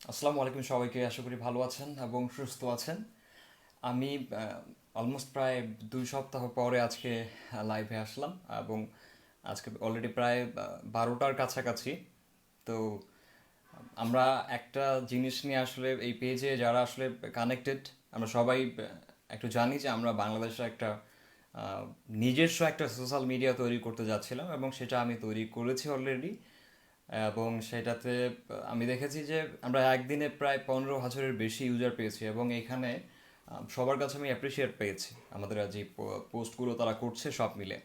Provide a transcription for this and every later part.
আসসালামু আলাইকুম সবাইকে, আশা করি ভালো আছেন এবং সুস্থ আছেন। আমি অলমোস্ট প্রায় 2 সপ্তাহ পরে আজকে লাইভে আসলাম এবং আজকে অলরেডি প্রায় 12টার কাছাকাছি। তো আমরা একটা জিনিস নিয়ে আসলে এই পেজে যারা আসলে কানেক্টেড, আমরা সবাই একটু জানি যে আমরা বাংলাদেশে একটা আহ, নিজস্ব একটা সোশ্যাল মিডিয়া তৈরি করতে যাচ্ছিলাম এবং সেটা আমি তৈরি করেছি অলরেডি। এবং সেটাতে আমি দেখেছি যে আমরা একদিনে প্রায় 15,000-এর বেশি ইউজার পেয়েছি এবং এখানে সবার কাছে আমি অ্যাপ্রিসিয়েট পেয়েছি আমাদের যে পোস্টগুলো তারা করছে সব মিলে।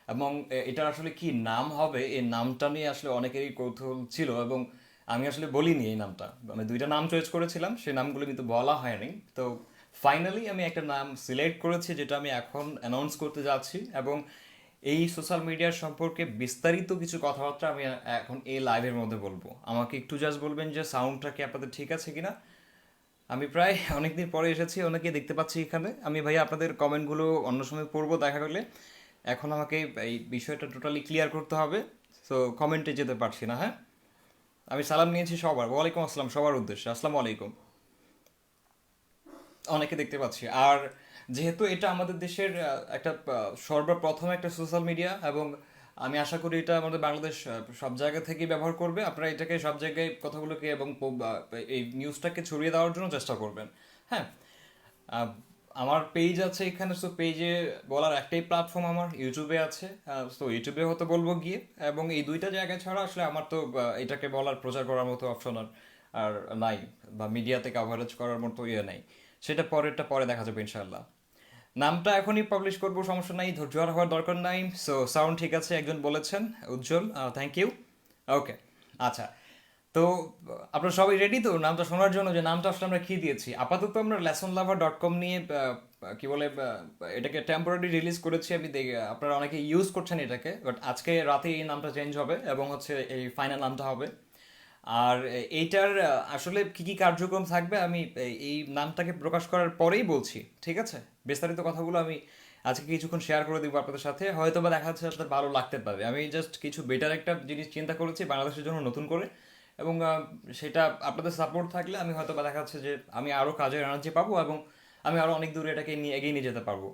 এবং এটার আসলে কি নাম হবে, এই নামটা নিয়ে আসলে অনেকেরই কৌতূহল ছিল এবং আমি আসলে বলিনি এই নামটা। আমি দুইটা নাম চয়েস করেছিলাম, সেই নামগুলো কিন্তু বলা হয়নি। তো ফাইনালি আমি একটা নাম সিলেক্ট করেছি যেটা আমি এখন অ্যানাউন্স করতে যাচ্ছি এবং এই সোশ্যাল মিডিয়ার সম্পর্কে বিস্তারিত কিছু কথাবার্তা আমি এখন এই লাইভের মধ্যে বলবো। আমাকে একটু জাস্ট বলবেন যে সাউন্ডটা কি আপনাদের ঠিক আছে কিনা। আমি প্রায় অনেকদিন পরে এসেছি, অনেকে দেখতে পাচ্ছি এখানে। আমি ভাইয়া আপনাদের কমেন্টগুলো অন্য সময় পড়বো দেখা করলে। এখন আমাকে এই বিষয়টা টোটালি ক্লিয়ার করতে হবে। সো কমেন্টে যেতে পারছি না, হ্যাঁ। আমি সালাম নিয়েছি সবার, ওয়ালাইকুম আসসালাম সবার উদ্দেশ্যে, আসসালামু আলাইকুম। অনেকে দেখতে পাচ্ছি। আর যেহেতু এটা আমাদের দেশের একটা সর্বপ্রথম একটা সোশ্যাল মিডিয়া এবং আমি আশা করি এটা আমাদের বাংলাদেশ সব জায়গা থেকেই ব্যবহার করবে। আপনারা এটাকে সব জায়গায় কথাগুলোকে এবং এই নিউজটাকে ছড়িয়ে দেওয়ার জন্য চেষ্টা করবেন। হ্যাঁ। আহ, আমার পেজ আছে এখানে, সো পেজে বলার একটাই প্ল্যাটফর্ম আমার ইউটিউবে আছে। তো ইউটিউবে হতে বলবো গিয়ে। এবং এই দুইটা জায়গায় ছাড়া আসলে আমার তো এটাকে বলার প্রচার করার মতো অপশন আর আর নাই, বা মিডিয়াতে কাভারেজ করার মতো ইয়ে নাই। সেটা পরেরটা পরে দেখা যাবে ইনশাল্লাহ। নামটা এখনই পাবলিশ করবো, সমস্যা নাই, ধৈর্য হওয়ার দরকার নাই। সো সাউন্ড ঠিক আছে একজন বলেছেন, উজ্জ্বল, থ্যাংক ইউ। ওকে। আচ্ছা। তো আপনারা সবাই রেডি তো নামটা শোনার জন্য, যে নামটা আসলে আমরা কি দিয়েছি? আপাতত আমরা লেসনলাভার.কম নিয়ে কি বলে এটাকে টেম্পোরারি রিলিজ করেছি। আমি দেখি আপনারা অনেকে ইউজ করছেন এটাকে, বাট আজকে রাতে এই নামটা চেঞ্জ হবে এবং হচ্ছে এই ফাইনাল নামটা হবে। আর এইটার আসলে কি কি কার্যক্রম থাকবে আমি এই নামটাকে প্রকাশ করার পরেই বলছি, ঠিক আছে? বিস্তারিত কথাগুলো আমি আজকে কিছুক্ষণ শেয়ার করে দিব আপনাদের সাথে, হয়তো বা দেখা যাচ্ছে আপনাদের ভালো লাগতে পারে। আমি জাস্ট কিছু বেটার একটা জিনিস চিন্তা করেছি বাংলাদেশের জন্য নতুন করে। এবং সেটা আপনাদের সাপোর্ট থাকলে আমি হয়তো বা দেখা যাচ্ছে যে আমি আরও কাজের এনার্জি পাবো এবং আমি আরও অনেক দূরে এটাকে নিয়ে এগিয়ে নিয়ে যেতে পারবো।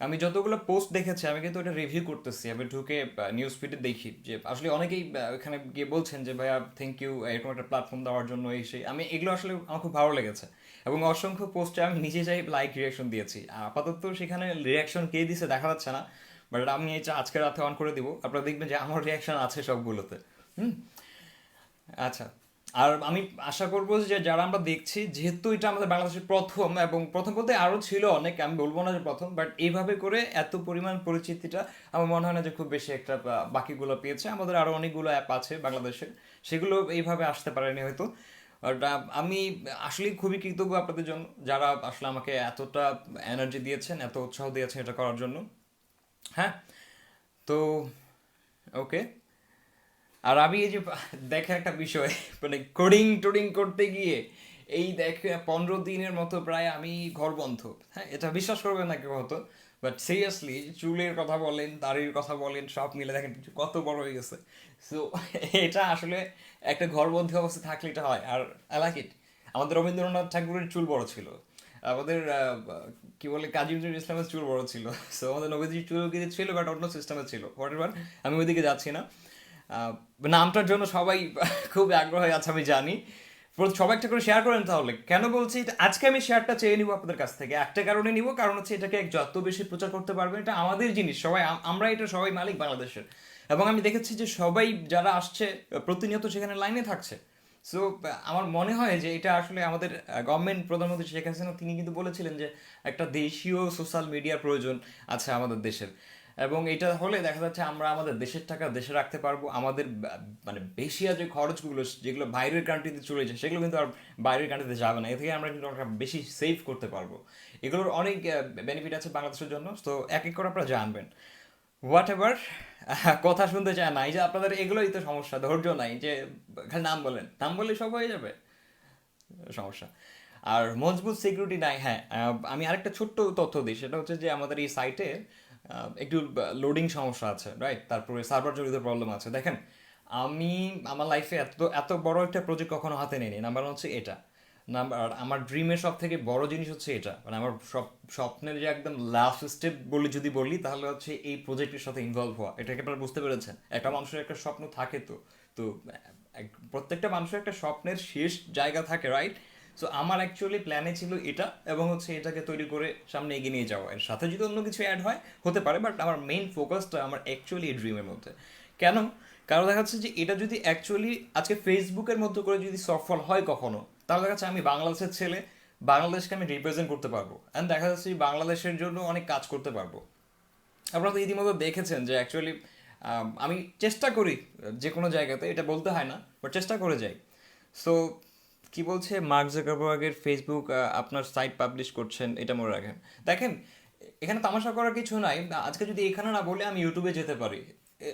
আমি যতগুলো পোস্ট দেখেছি আমি কিন্তু এটা রিভিউ করতেছি, আমি ঢুকে নিউজ ফিডে দেখি যে আসলে অনেকেই এখানে গিয়ে বলছেন যে ভাইয়া থ্যাংক ইউ এরকম একটা প্ল্যাটফর্ম দেওয়ার জন্য, এই সেই। আমি এগুলো আসলে আমার খুব ভালো লেগেছে এবং অসংখ্য পোস্টে আমি নিজে যাই লাইক রিয়াকশন দিয়েছি। আপাতত সেখানে রিয়াকশন কে দিছে দেখা যাচ্ছে না, বাট আমি এটা আজকে রাতে অন করে দিব, আপনারা দেখবেন যে আমার রিয়াকশন আছে সবগুলোতে। হুম। আচ্ছা। আর আমি আশা করবো যে যারা আমরা দেখছি, যেহেতু এটা আমাদের বাংলাদেশের প্রথম, এবং প্রথম বলতে আরও ছিল অনেক, আমি বলবো না যে প্রথম, বাট এইভাবে করে এত পরিমাণ পরিচিতিটা আমার মনে হয় না যে খুব বেশি একটা বাকিগুলো পেয়েছে। আমাদের আরও অনেকগুলো অ্যাপ আছে বাংলাদেশে, সেগুলো এইভাবে আসতে পারেনি হয়তো। But, আমি আসলে খুবই কৃতজ্ঞ আপনাদের জন্য, যারা আসলে আমাকে এতটা এনার্জি দিয়েছেন, এত উৎসাহ দিয়েছেন এটা করার জন্য। হ্যাঁ। তো ওকে। আর আমি এই যে দেখে একটা বিষয়, মানে কোডিং টোডিং করতে গিয়ে এই দেখে 15 দিনের মতো প্রায় আমি ঘর বন্ধ। হ্যাঁ, এটা বিশ্বাস করবেন না কেউ হতো, বাট সিরিয়াসলি চুলের কথা বলেন, দাড়ির কথা বলেন, সব মিলে দেখেন কত বড় হয়ে গেছে। সো এটা আসলে একটা ঘরবন্দি অবস্থা থাকলে এটা হয়। আর আই লাইক ইট। আমাদের রবীন্দ্রনাথ ঠাকুরের চুল বড় ছিল, আমাদের কি বলে কাজী নজরুল ইসলামের চুল বড় ছিল। সো আমাদের নবীজির চুল কিন্তু ছিল, বাট অন্য সিস্টেমে ছিল, হোয়াট এভার। আমি ওইদিকে যাচ্ছি না। আহ, নামটার জন্য সবাই খুব আগ্রহ আছে আমি জানি। সবাই একটা করে শেয়ার করেন তাহলে। কেন বলছি এটা? আজকে আমি শেয়ারটা চেয়ে নিব আপনাদের কাছ থেকে, একটা কারণে নিব, কারণ হচ্ছে এটাকে যত বেশি প্রচার করতে পারবেন, এটা আমাদের জিনিস, সবাই আমরা এটা সবাই মালিক বাংলাদেশের। এবং আমি দেখেছি যে সবাই যারা আসছে প্রতিনিয়ত সেখানে লাইনে থাকছে। সো আমার মনে হয় যে এটা আসলে আমাদের গভর্নমেন্ট, প্রধানমন্ত্রী শেখ হাসিনা তিনি কিন্তু বলেছিলেন যে একটা দেশীয় সোশ্যাল মিডিয়ার প্রয়োজন আছে আমাদের দেশের। এবং এটা হলে দেখা যাচ্ছে আমরা আমাদের দেশের টাকা দেশে রাখতে পারবো। আমাদের মানে বেশিয়া যে খরচগুলো যেগুলো বাইরের কান্ট্রিতে চলে যায়, সেগুলো কিন্তু আর বাইরের কান্ট্রিতে যাবে না। এ থেকে আমরা কিন্তু অনেকটা বেশি সেভ করতে পারবো। এগুলোর অনেক বেনিফিট আছে বাংলাদেশের জন্য। তো এক এক করে আপনারা জানবেন। What ever. কথা শুনতে চায় না, এই যে আপনাদের এগুলোই তো সমস্যা, ধৈর্য নাই যে খালি নাম বলেন, নাম বললে সব হয়ে যাবে, সমস্যা। আর মজবুত সিকিউরিটি নাই। হ্যাঁ, আমি আরেকটা ছোট্ট তথ্য দিই, সেটা হচ্ছে যে আমাদের এই সাইটে একটু লোডিং সমস্যা আছে, রাইট? তারপরে সার্ভার জড়িত প্রবলেম আছে। দেখেন, আমি আমার লাইফে এত এত বড় একটা প্রজেক্ট কখনো হাতে নিইনি। নাম্বার হচ্ছে এটা। নাম্বার আমার ড্রিমের সব থেকে বড় জিনিস হচ্ছে এটা, মানে আমার সব স্বপ্নের যে একদম লাস্ট স্টেপ বলি যদি বলি তাহলে হচ্ছে এই প্রজেক্টের সাথে ইনভলভ হওয়া। এটাকে আপনারা বুঝতে পেরেছেন, একটা মানুষের একটা স্বপ্ন থাকে তো। তো প্রত্যেকটা মানুষের একটা স্বপ্নের শেষ জায়গা থাকে, রাইট? সো আমার অ্যাকচুয়ালি প্ল্যানে ছিল এটা, এবং হচ্ছে এটাকে তৈরি করে সামনে এগিয়ে নিয়ে যাওয়া। এর সাথে যদি অন্য কিছু অ্যাড হয় হতে পারে, বাট আমার মেইন ফোকাসটা আমার অ্যাকচুয়ালি এই ড্রিমের মধ্যে। কেন? কারণ দেখা যাচ্ছে যে এটা যদি অ্যাকচুয়ালি আজকে ফেসবুকের মতো করে যদি সফল হয় কখনো, তাহলে দেখা যাচ্ছে আমি বাংলাদেশের ছেলে, বাংলাদেশকে আমি রিপ্রেজেন্ট করতে পারবো, অ্যান্ড দেখা যাচ্ছে বাংলাদেশের জন্য অনেক কাজ করতে পারবো। আপনারা তো ইতিমধ্যে দেখেছেন যে অ্যাকচুয়ালি আমি চেষ্টা করি যে কোনো জায়গাতে, এটা বলতে হয় না, বাট চেষ্টা করে যাই। সো কি বলছে মার্ক জাকারবার্গের ফেসবুক আপনার সাইট পাবলিশ করছেন, এটা মনে রাখেন। দেখেন, এখানে তামাশা করার কিছু নাই। আজকে যদি এখানে না বলে আমি ইউটিউবে যেতে পারি,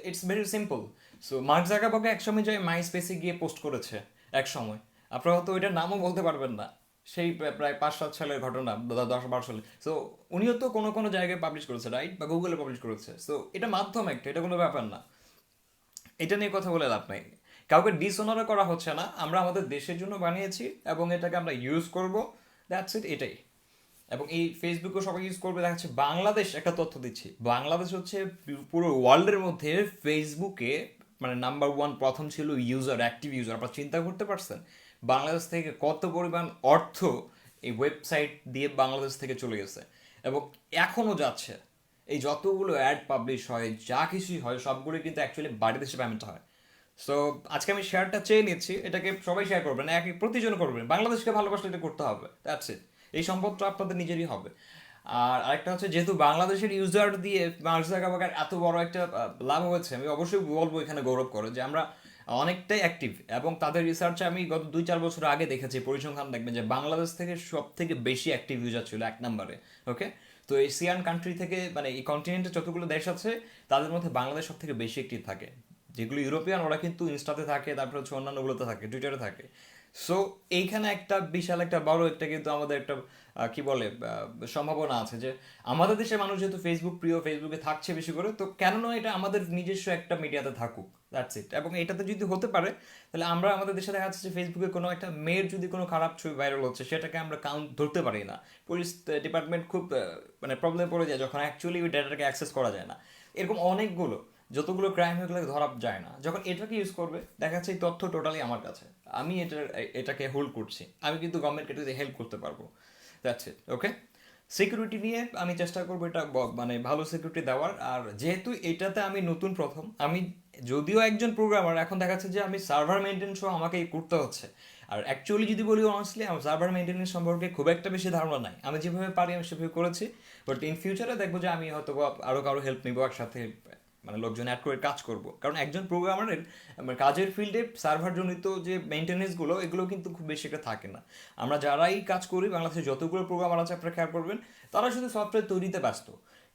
it's very simple. So mark Zuckerberg একসময় যায় মাই স্পেসে গিয়ে পোস্ট করেছে এক সময়, আপনারা হয়তো ওইটার নামও বলতে পারবেন না। সেই প্রায় 5-7 সালের ঘটনা, 10-12 সালে। সো উনিও তো কোনো কোনো জায়গায় পাবলিশ করেছে, রাইট? বা গুগলে পাবলিশ করেছে। সো এটা মাধ্যম একটা, এটা কোনো ব্যাপার না। এটা নিয়ে কথা বলে লাভ নাই। কাউকে ডিসঅনারও করা হচ্ছে না, আমরা আমাদের দেশের জন্য বানিয়েছি এবং এটাকে আমরা ইউজ করব, দ্যাটস ইট, এটাই। এবং এই ফেসবুকও সবাই ইউজ করবে। দেখা যাচ্ছে বাংলাদেশ, একটা তথ্য দিচ্ছি, বাংলাদেশ হচ্ছে পুরো ওয়ার্ল্ডের মধ্যে ফেসবুকে মানে নাম্বার 1 প্রথম ছিল ইউজার, অ্যাক্টিভ ইউজার। আপনারা চিন্তা করতে পারছেন বাংলাদেশ থেকে কত পরিমাণ অর্থ এই ওয়েবসাইট দিয়ে বাংলাদেশ থেকে চলে গেছে, এবং এখনও যাচ্ছে। এই যতগুলো অ্যাড পাবলিশ হয়, যা কিছুই হয়, সবগুলো কিন্তু অ্যাকচুয়ালি বাড়ি দেশে পেমেন্ট হয়। সো আজকে আমি শেয়ারটা চেয়ে নিচ্ছি, এটাকে সবাই শেয়ার করবেন, এক প্রতিজন করবেন। বাংলাদেশকে ভালোবাসলে এটা করতে হবে, দ্যাটস ইট। এই সম্পদটা আপনাদের নিজেরই হবে। আর আরেকটা হচ্ছে, যেহেতু বাংলাদেশের ইউজার দিয়ে মার্ক জাকারবার্গের এত বড় একটা লাভ হয়েছে, আমি অবশ্যই বলবো এখানে গৌরব করে যে আমরা অনেকটাই অ্যাক্টিভ। এবং তাদের রিসার্চে আমি গত 2-4 বছর আগে দেখেছি পরিসংখ্যান, দেখবেন যে বাংলাদেশ থেকে সব থেকে বেশি অ্যাক্টিভ ইউজার ছিল 1 নম্বরে। ওকে? তো এশিয়ান কান্ট্রি থেকে, মানে এই কন্টিনেন্টে যতগুলো দেশ আছে তাদের মধ্যে বাংলাদেশ সব থেকে বেশি অ্যাক্টিভ থাকে। যেগুলো ইউরোপিয়ান ওরা কিন্তু ইনস্টাতে থাকে, তারপর হচ্ছে অন্যান্যগুলোতে থাকে, টুইটারে থাকে। সো এইখানে একটা বিশাল একটা বড় একটা কিন্তু আমাদের একটা কি বলে সম্ভাবনা আছে যে আমাদের দেশের মানুষ যেহেতু ফেসবুক প্রিয়, ফেসবুকে থাকছে বেশি করে, তো কেন নয় এটা আমাদের নিজস্ব একটা মিডিয়াতে থাকুক, দ্যাটস ইট। এবং এটাতে যদি হতে পারে, তাহলে আমরা আমাদের দেশে দেখা যাচ্ছে যে ফেসবুকে কোনো একটা মেয়ের যদি কোনো খারাপ ছবি ভাইরাল হচ্ছে, সেটাকে আমরা কাউন্ট ধরতে পারি না। পুলিশ ডিপার্টমেন্ট খুব মানে প্রবলেমে পড়ে যায় যখন অ্যাকচুয়ালি ওই ডেটাটাকে অ্যাক্সেস করা যায় না। এরকম অনেকগুলো যতগুলো ক্রাইম হয়ে গেলে ধরা যায় না, যখন এটাকে ইউজ করবে দেখা যাচ্ছে এই তথ্য টোটালি আমার কাছে, আমি এটাকে হোল্ড করছি, আমি কিন্তু গভর্নমেন্টকে যদি হেল্প করতে পারবো, দ্যাটস ইট। ওকে? সিকিউরিটি নিয়ে আমি চেষ্টা করবো এটা মানে ভালো সিকিউরিটি দেওয়ার। আর যেহেতু এটাতে আমি নতুন প্রথম, আমি যদিও একজন প্রোগ্রামার, এখন দেখাচ্ছে যে আমি সার্ভার মেনটেন সহ আমাকে করতে হচ্ছে। আর অ্যাকচুয়ালি যদি বলি অনেস্টলি, আমার সার্ভার মেনটেনেন্স সম্পর্কে খুব একটা বেশি ধারণা নাই। আমি যেভাবে পারি আমি সেভাবে করেছি, বাট ইন ফিউচারে দেখবো যে আমি হয়তো আরও কারো হেল্প নিবো, একসাথে মানে লোকজন অ্যাড করে কাজ করব। কারণ একজন প্রোগ্রামারের কাজের ফিল্ডে সার্ভার জনিত যে মেনটেনেন্সগুলো, এগুলো কিন্তু খুব বেশি একটা থাকে না। আমরা যারাই কাজ করি, বাংলাদেশে যতগুলো প্রোগ্রামার আছে আপনারা খেয়াল করবেন, তারা শুধু সফটওয়্যার তৈরিতে ব্যস্ত।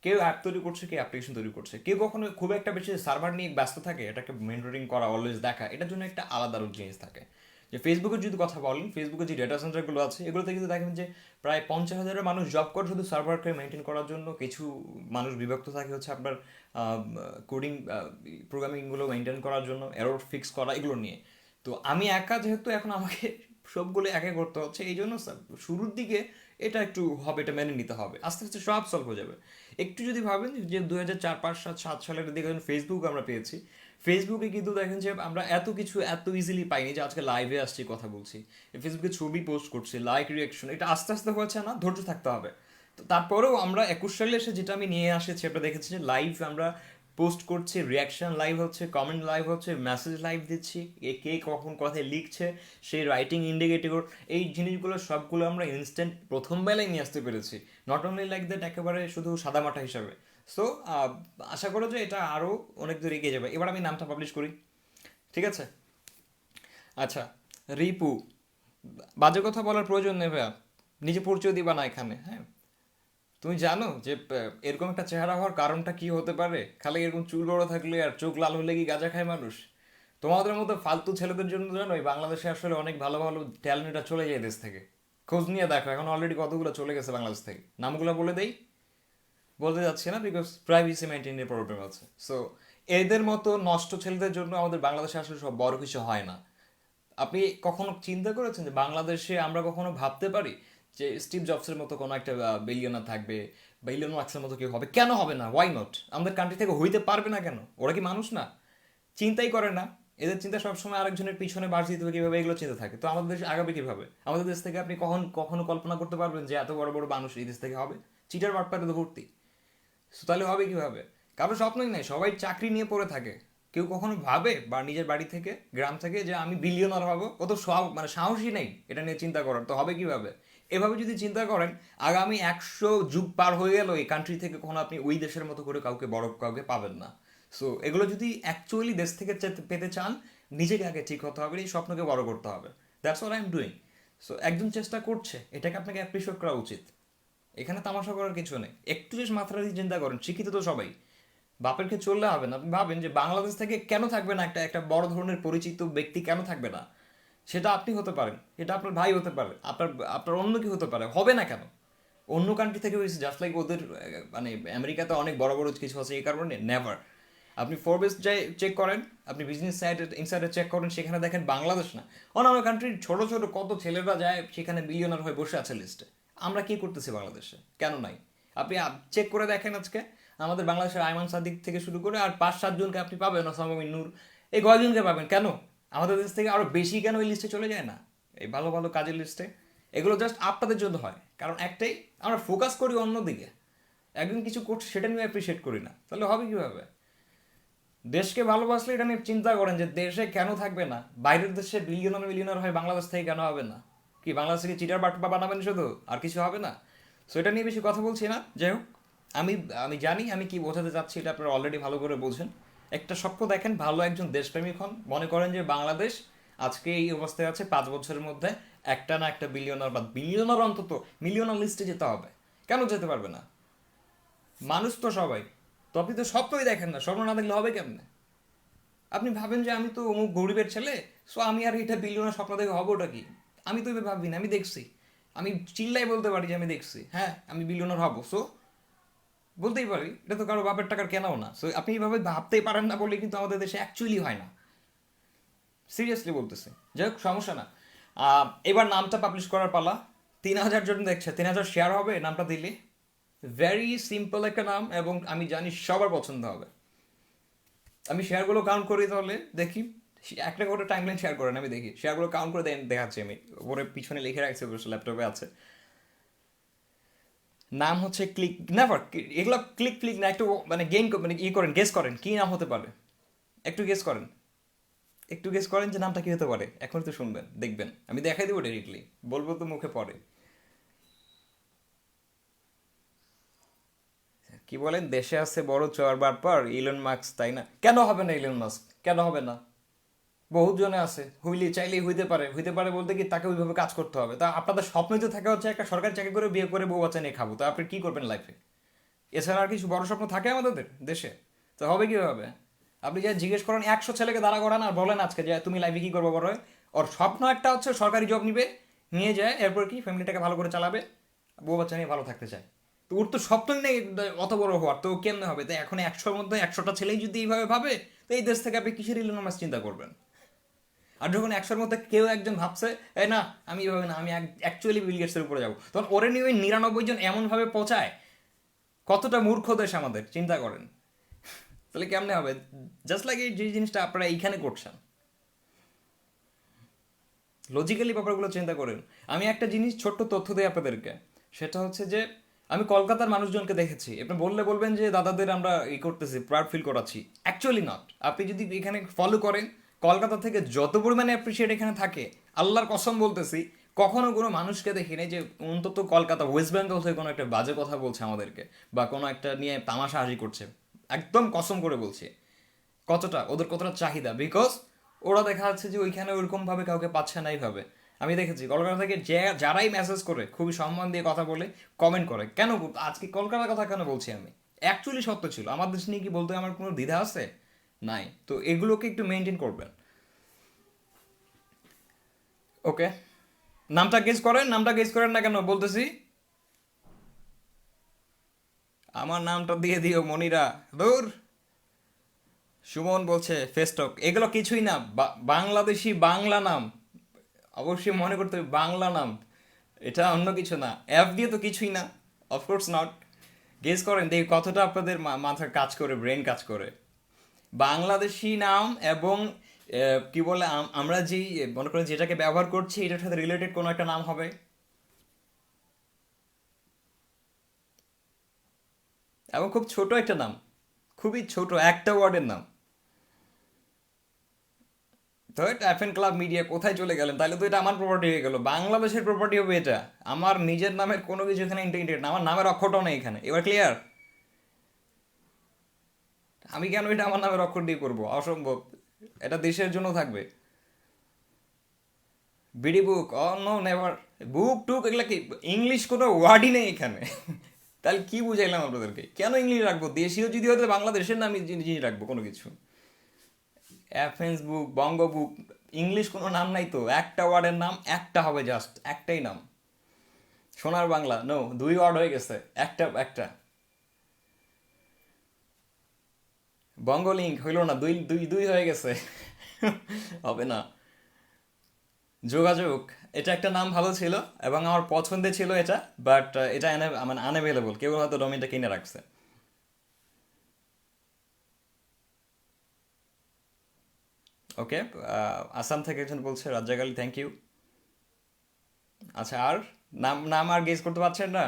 কেউ অ্যাপ তৈরি করছে, কেউ অ্যাপ্লিকেশন তৈরি করছে, কেউ কখনো খুব একটা বেশি সার্ভার নিয়ে ব্যস্ত থাকে, এটাকে মেনটেনিং করা, অলওয়েজ দেখা, এটার জন্য একটা আলাদা জিনিস থাকে। যে ফেসবুকের যদি কথা বলেন, ফেসবুকে যে ডেটা সেন্টারগুলো আছে, এগুলোতে কিন্তু দেখেন যে প্রায় 50,000-এর মানুষ জব করে শুধু সার্ভারকে মেনটেন করার জন্য। কিছু মানুষ বিভক্ত থাকে হচ্ছে আপনার কোডিং, প্রোগ্রামিংগুলো মেনটেন করার জন্য, এরর ফিক্স করা, এগুলো নিয়ে। তো আমি একা যেহেতু এখন আমাকে সবগুলো একা করতে হচ্ছে, এই জন্য শুরুর দিকে এটা একটু হবে, এটা মেনে নিতে হবে, আস্তে আস্তে সব সলভ হয়ে যাবে। একটু যদি ভাবেন যে 2004, 2005, 2007 সালের দিকে যখন ফেসবুক আমরা পেয়েছি, ফেসবুকে কিন্তু দেখেন যে আমরা এত কিছু এত ইজিলি পাইনি যে আজকে লাইভে আসছি কথা বলছি, ফেসবুকে ছবি পোস্ট করছি, লাইক রিয়াকশন, এটা আস্তে আস্তে হচ্ছে না, ধৈর্য থাকতে হবে। তো তারপরেও আমরা 21 সালে এসে যেটা আমি নিয়ে আসেছি, আমরা দেখেছি যে লাইভ আমরা পোস্ট করছি, রিয়াকশন লাইভ হচ্ছে, কমেন্ট লাইভ হচ্ছে, মেসেজ লাইভ দিচ্ছি, কে কখন কথায় লিখছে, সেই রাইটিং ইন্ডিকেটর, এই জিনিসগুলো সবগুলো আমরা ইনস্ট্যান্ট প্রথম বেলায় নিয়ে আসতে পেরেছি। নট অনলি লাইক দ্যাট একেবারে শুধু সাদামাটা হিসাবে। সো আশা করো যে এটা আরও অনেক দূর এগিয়ে যাবে। এবার আমি নামটা পাবলিশ করি, ঠিক আছে? আচ্ছা, রিপু, বাজে কথা বলার প্রয়োজন নেই ভাইয়া, নিজে পরিচয় দিবা না এখানে, হ্যাঁ? তুমি জানো যে এরকম একটা চেহারা হওয়ার কারণটা কি হতে পারে? খালি এরকম চুল বড় থাকলে আর চোখ লাল হলে কি গাঁজা খায় মানুষ? তোমাদের মতো ফালতু ছেলেদের জন্য জানো এই বাংলাদেশে আসলে অনেক ভালো ভালো ট্যালেন্টরা চলে যায় দেশ থেকে। খোঁজ নিয়ে দেখো, এখন অলরেডি কতগুলো চলে গেছে বাংলাদেশ থেকে। নামগুলো বলে দেই? বলতে যাচ্ছি না, বিকজ প্রাইভেসি মেনটেনের প্রবলেম আছে। সো এদের মতো নষ্ট ছেলেদের জন্য আমাদের বাংলাদেশে আসলে সব বড় কিছু হয় না। আপনি কখনো চিন্তা করেছেন যে বাংলাদেশে আমরা কখনো ভাবতে পারি যে স্টিভ জবসের মতো কোনো একটা বিলিয়নার থাকবে বা ইলন মাস্কের মতো কেউ হবে? কেন হবে না? Why not? আমাদের কান্ট্রি থেকে হইতে পারবে না কেন? ওরা কি মানুষ না? চিন্তাই করে না। এদের চিন্তা সবসময় আরেকজনের পিছনে বাড়ি দিতে হবে কীভাবে, এগুলো চিন্তা থাকে। তো আমাদের দেশ আগাবে কীভাবে? আমাদের দেশ থেকে আপনি কখনো কল্পনা করতে পারবেন যে এত বড় বড় মানুষ এই দেশ থেকে হবে? চিটার বাটপারে তো ভর্তি। So তাহলে হবে কিভাবে? কারো স্বপ্নই নাই, সবাই চাকরি নিয়ে পড়ে থাকে। কেউ কখনো ভাবে বা নিজের বাড়ি থেকে গ্রাম থেকে যে আমি বিলিয়নার হব? ও তো সব মানে সাহসই নেই এটা নিয়ে চিন্তা করার। তো হবে কিভাবে? এভাবে যদি চিন্তা করেন, আগামী 100 যুগ পার হয়ে গেল এই কান্ট্রি থেকে কখনো আপনি ওই দেশের মতো করে কাউকে বড় কাউকে পাবেন না। সো এগুলো যদি অ্যাকচুয়ালি দেশ থেকে পেতে চান, নিজেকে আগে ঠিক হতে হবে, এই স্বপ্নকে বড় করতে হবে। That's what I am doing. So একজন চেষ্টা করছে, এটাকে আপনাকে অ্যাপ্রিসিয়েট করা উচিত। এখানে তামাশা করার কিছু নেই। একটু যে মাত্রা দিয়ে চিন্তা করেন, শিক্ষিত তো সবাই। বাপের খেয়ে চললে হবে না। আপনি ভাবেন যে বাংলাদেশ থেকে কেন থাকবে না একটা একটা বড় ধরনের পরিচিত ব্যক্তি, কেন থাকবে না? সেটা আপনি হতে পারেন, এটা আপনার ভাই হতে পারে, আপনার আপনার অন্য কি হতে পারে, হবে না কেন? অন্য কান্ট্রি থেকে হয়েছে জাস্ট লাইক ওদের মানে আমেরিকাতে অনেক বড় বড় কিছু আছে এই কারণে নেভার। আপনি ফোরবেস যাই চেক করেন, আপনি বিজনেস সাইডে ইনসাইডে চেক করেন, সেখানে দেখেন বাংলাদেশ না অন্যান্য কান্ট্রির ছোট ছোট কত ছেলেরা যায় সেখানে বিলিয়নার হয়ে বসে আছে লিস্টে। আমরা কি করতেছি বাংলাদেশে? কেন নাই? আপনি চেক করে দেখেন আজকে আমাদের বাংলাদেশের আইমান সাদিক থেকে শুরু করে আর 5-7 জনকে আপনি পাবেন, ওসামা বিন নূর, এই কয়জনকে পাবেন। কেন আমাদের দেশ থেকে আরো বেশি কেন এই লিস্টে চলে যায় না, এই ভালো ভালো কাজের লিস্টে? এগুলো জাস্ট আপনাদের জন্য হয়, কারণ একটাই, আমরা ফোকাস করি অন্যদিকে। একজন কিছু করছে সেটা নিয়ে অ্যাপ্রিসিয়েট করি না, তাহলে হবে কিভাবে? দেশকে ভালোবাসলে এটা নিয়ে চিন্তা করেন যে দেশে কেন থাকবে না? বাইরের দেশে বিলিয়নার মিলিয়নার হয়, বাংলাদেশ থেকে কেন হবে না? কি বাংলাদেশ থেকে চিটার বাটপা বানাবেন শুধু, আর কিছু হবে না? সো এটা নিয়ে বেশি কথা বলছি না। যাই হোক, আমি আমি জানি আমি কি বোঝাতে চাচ্ছি, এটা আপনারা অলরেডি ভালো করে বোঝেন। একটা স্বপ্ন দেখেন, ভালো একজন দেশপ্রেমিক হন, মনে করেন যে বাংলাদেশ আজকে এই অবস্থায় আছে, 5 বছরের মধ্যে একটা না একটা বিলিয়নার বা বিলিয়নার অন্তত মিলিয়নার লিস্টে যেতে হবে। কেন যেতে পারবে না? মানুষ তো সবাই। তো আপনি তো স্বপ্নই দেখেন না, স্বপ্ন না দেখলে হবে কেমনে? আপনি ভাবেন যে আমি তো অমুক গরিবের ছেলে, সো আমি আর এটা বিলিয়নার স্বপ্ন দেখে হবো ওটা কি? আমি তো এভাবে ভাবি না, আমি দেখছি। আমি চিল্লাই বলতে পারি যে আমি দেখছি, হ্যাঁ আমি বিলিয়নার হব। সো বলতেই পারি, এটা তো কারো বাপের টাকার কেনাও না। সো আপনি এইভাবে ভাবতেই পারেন না বলে কিন্তু আমাদের দেশে অ্যাকচুয়ালি হয় না। সিরিয়াসলি বলতেছি। যাই হোক, সমস্যা না। এবার নামটা পাবলিশ করার পালা। 3,000 জন দেখছে, 3,000 শেয়ার হবে নামটা দিলে। ভেরি সিম্পল একটা নাম, এবং আমি জানি সবার পছন্দ হবে। আমি শেয়ারগুলো কাউন্ট করি, তাহলে দেখি একটা করে টাইমলাইন শেয়ার করেন, আমি দেখি শেয়ারগুলো কাউন্ট করে দেখাচ্ছি। আমি ওপরে পিছনে লিখে রাখছি, অবশ্য ল্যাপটপে আছে। নাম হচ্ছে ক্লিক নেভার। এগুলো ক্লিক ফ্লিক না, একটু মানে গেইন মানে ই করেন, গেস করেন কি নাম হতে পারে। একটু গেস করেন, একটু গেস করেন যে নামটা কি হতে পারে। এখন তো শুনবেন, দেখবেন আমি দেখাই দেবো ডিরেক্টলি, বলবো তো মুখে পড়ে। কি বলেন, দেশে আছে বড় চর বারবার ইলন মাস্ক, তাই না? কেন হবে না ইলন মাস্ক? কেন হবে না? বহুত জনে আছে, হইলে চাইলেই হইতে পারে। হইতে পারে বলতে কি, তাকে ওইভাবে কাজ করতে হবে। তা আপনাদের স্বপ্নই তো থাকা হচ্ছে একটা সরকারি চাকরি করে বিয়ে করে বউ বাচ্চা নিয়ে খাবো। তো আপনি কি করবেন লাইফে? এছাড়া আর কিছু বড় স্বপ্ন থাকে আমাদের দেশে? তো হবে কিভাবে? আপনি যা জিজ্ঞেস করেন 100 ছেলেকে দাঁড়া করান আর বলেন আজকে যে তুমি লাইফে কি করবো বড় হয়, ওর স্বপ্ন একটা হচ্ছে সরকারি জব নিবে, নিয়ে যায়, এরপর কি ফ্যামিলিটাকে ভালো করে চালাবে, বউ বাচ্চা নিয়ে ভালো থাকতে চায়। তো ওর তো স্বপ্নই নেই অত বড় হওয়ার, তো কেমনে হবে? তো এখন 100-র মধ্যে 100টা ছেলেই যদি এইভাবে ভাবে, তো এই দেশ থেকে আপনি কিসের ইলন মাস্ক চিন্তা করবেন? আর যখন 100-র মধ্যে কেউ একজন ভাবছে এই না আমি এভাবে না, আমি অ্যাকচুয়ালি বিল গেটসের উপরে যাবো, তখন ওরে নিয়ে ওই 99 জন এমনভাবে পচায়। কতটা মূর্খ দেশ আমাদের, চিন্তা করেন। তাহলে কেমনে হবে? জাস্ট লাইক এই যে জিনিসটা আপনারা এইখানে করছেন, লজিক্যালি ব্যাপারগুলো চিন্তা করেন। আমি একটা জিনিস ছোট্ট তথ্য দিই আপনাদেরকে, সেটা হচ্ছে যে আমি কলকাতার মানুষজনকে দেখেছি। আপনি বললে বলবেন যে দাদাদের আমরা ই করতেছি, প্রাউড ফিল করাচ্ছি। Actually not. আপনি যদি এখানে ফলো করেন, কলকাতা থেকে যত পরিমাণে অ্যাপ্রিসিয়েট এখানে থাকে, আল্লাহর কসম বলতেছি, কখনো কোনো মানুষকে দেখিনি যে অন্তত কলকাতা ওয়েস্ট বেঙ্গল থেকে কোনো একটা বাজে কথা বলছে আমাদেরকে, বা কোনো একটা নিয়ে তামাশা হাসি করছে। একদম কসম করে বলছি। কতটা ওদের কতটা চাহিদা, বিকজ ওরা দেখা যাচ্ছে যে ওইখানে ওইরকম ভাবে কাউকে পাচ্ছে না। এইভাবে আমি দেখেছি কলকাতা থেকে যে যারাই মেসেজ করে খুবই সম্মান দিয়ে কথা বলে, কমেন্ট করে। কেন আজকে কলকাতার কথা কেন বলছি আমি? অ্যাকচুয়ালি সত্য ছিল। আমার দেশ নিয়ে কি বলতে আমার কোনো দ্বিধা আছে? নাই। তো এগুলোকে একটু মেনটেন করবেন। ওকে, নামটা গেস করেন, নামটা গেস করেন না কেন বলতেছি। আমার নামটা দিয়ে দিও মনিরা, দূর। সুমন বলছে ফেস্টক, এগুলো কিছুই না, বাংলাদেশি বাংলা নাম। অবশ্যই মনে করতে হবে বাংলা নাম, এটা অন্য কিছু না। অ্যাপ দিয়ে তো কিছুই না, অফকোর্স নট। গেস করেন দেখি কতটা আপনাদের মাথা কাজ করে, ব্রেন কাজ করে। বাংলাদেশি নাম এবং কি বলে, আমরা যেই মনে করেন যেটাকে ব্যবহার করছি এটার সাথে রিলেটেড কোনো একটা নাম হবে, এবং খুব ছোট একটা নাম, খুবই ছোট একটা ওয়ার্ডের নাম। তো এটা এফএন ক্লাব মিডিয়া কোথায় চলে গেলেন? তাহলে তো এটা আমার প্রপার্টি হয়ে গেল, বাংলাদেশের প্রপার্টি হবে এটা। আমার নিজের নামের কোনো কিছু এখানে ইন্টিগ্রেট না, আমার নামের অক্ষরটাও নেই এখানে। এবার ক্লিয়ার? আমি কেন এটা আমার নামের অক্ষর দিয়ে করবো? অসম্ভব। এটা দেশের জন্য থাকবে। বিডি বুক, ও নো নেভার। বুক টুক এগুলা কি, ইংলিশ কোনো ওয়ার্ডই নেই এখানে। তাহলে কি বুঝাইলাম আপনাদেরকে? কেন ইংলিশ রাখবো? দেশীয় যদি হতো বাংলাদেশের নামই জিনিস রাখবো কোনো কিছু। অ্যাথেন্স বুক, বঙ্গ বুক, ইংলিশ কোনো নাম নাই তো। একটা ওয়ার্ডের নাম একটা হবে, জাস্ট একটাই নাম। সোনার বাংলা, নো, দুই ওয়ার্ড হয়ে গেছে। একটা একটা বঙ্গ লিঙ্ক হইল না, দুই দুই দুই হয়ে গেছে। হবে না। যোগাযোগ, এটা একটা নাম ভালো ছিল এবং আমার পছন্দের ছিল এটা, বাট এটা মানে আনঅ্যাভেলেবল, কেউ হয়তো ডোমেনটা কিনে রাখছে। ওকে, আসাম থেকে একজন বলছে রাজ্জাক আলী, থ্যাংক ইউ। আচ্ছা, আর নাম নাম আর গেস করতে পারছেন না?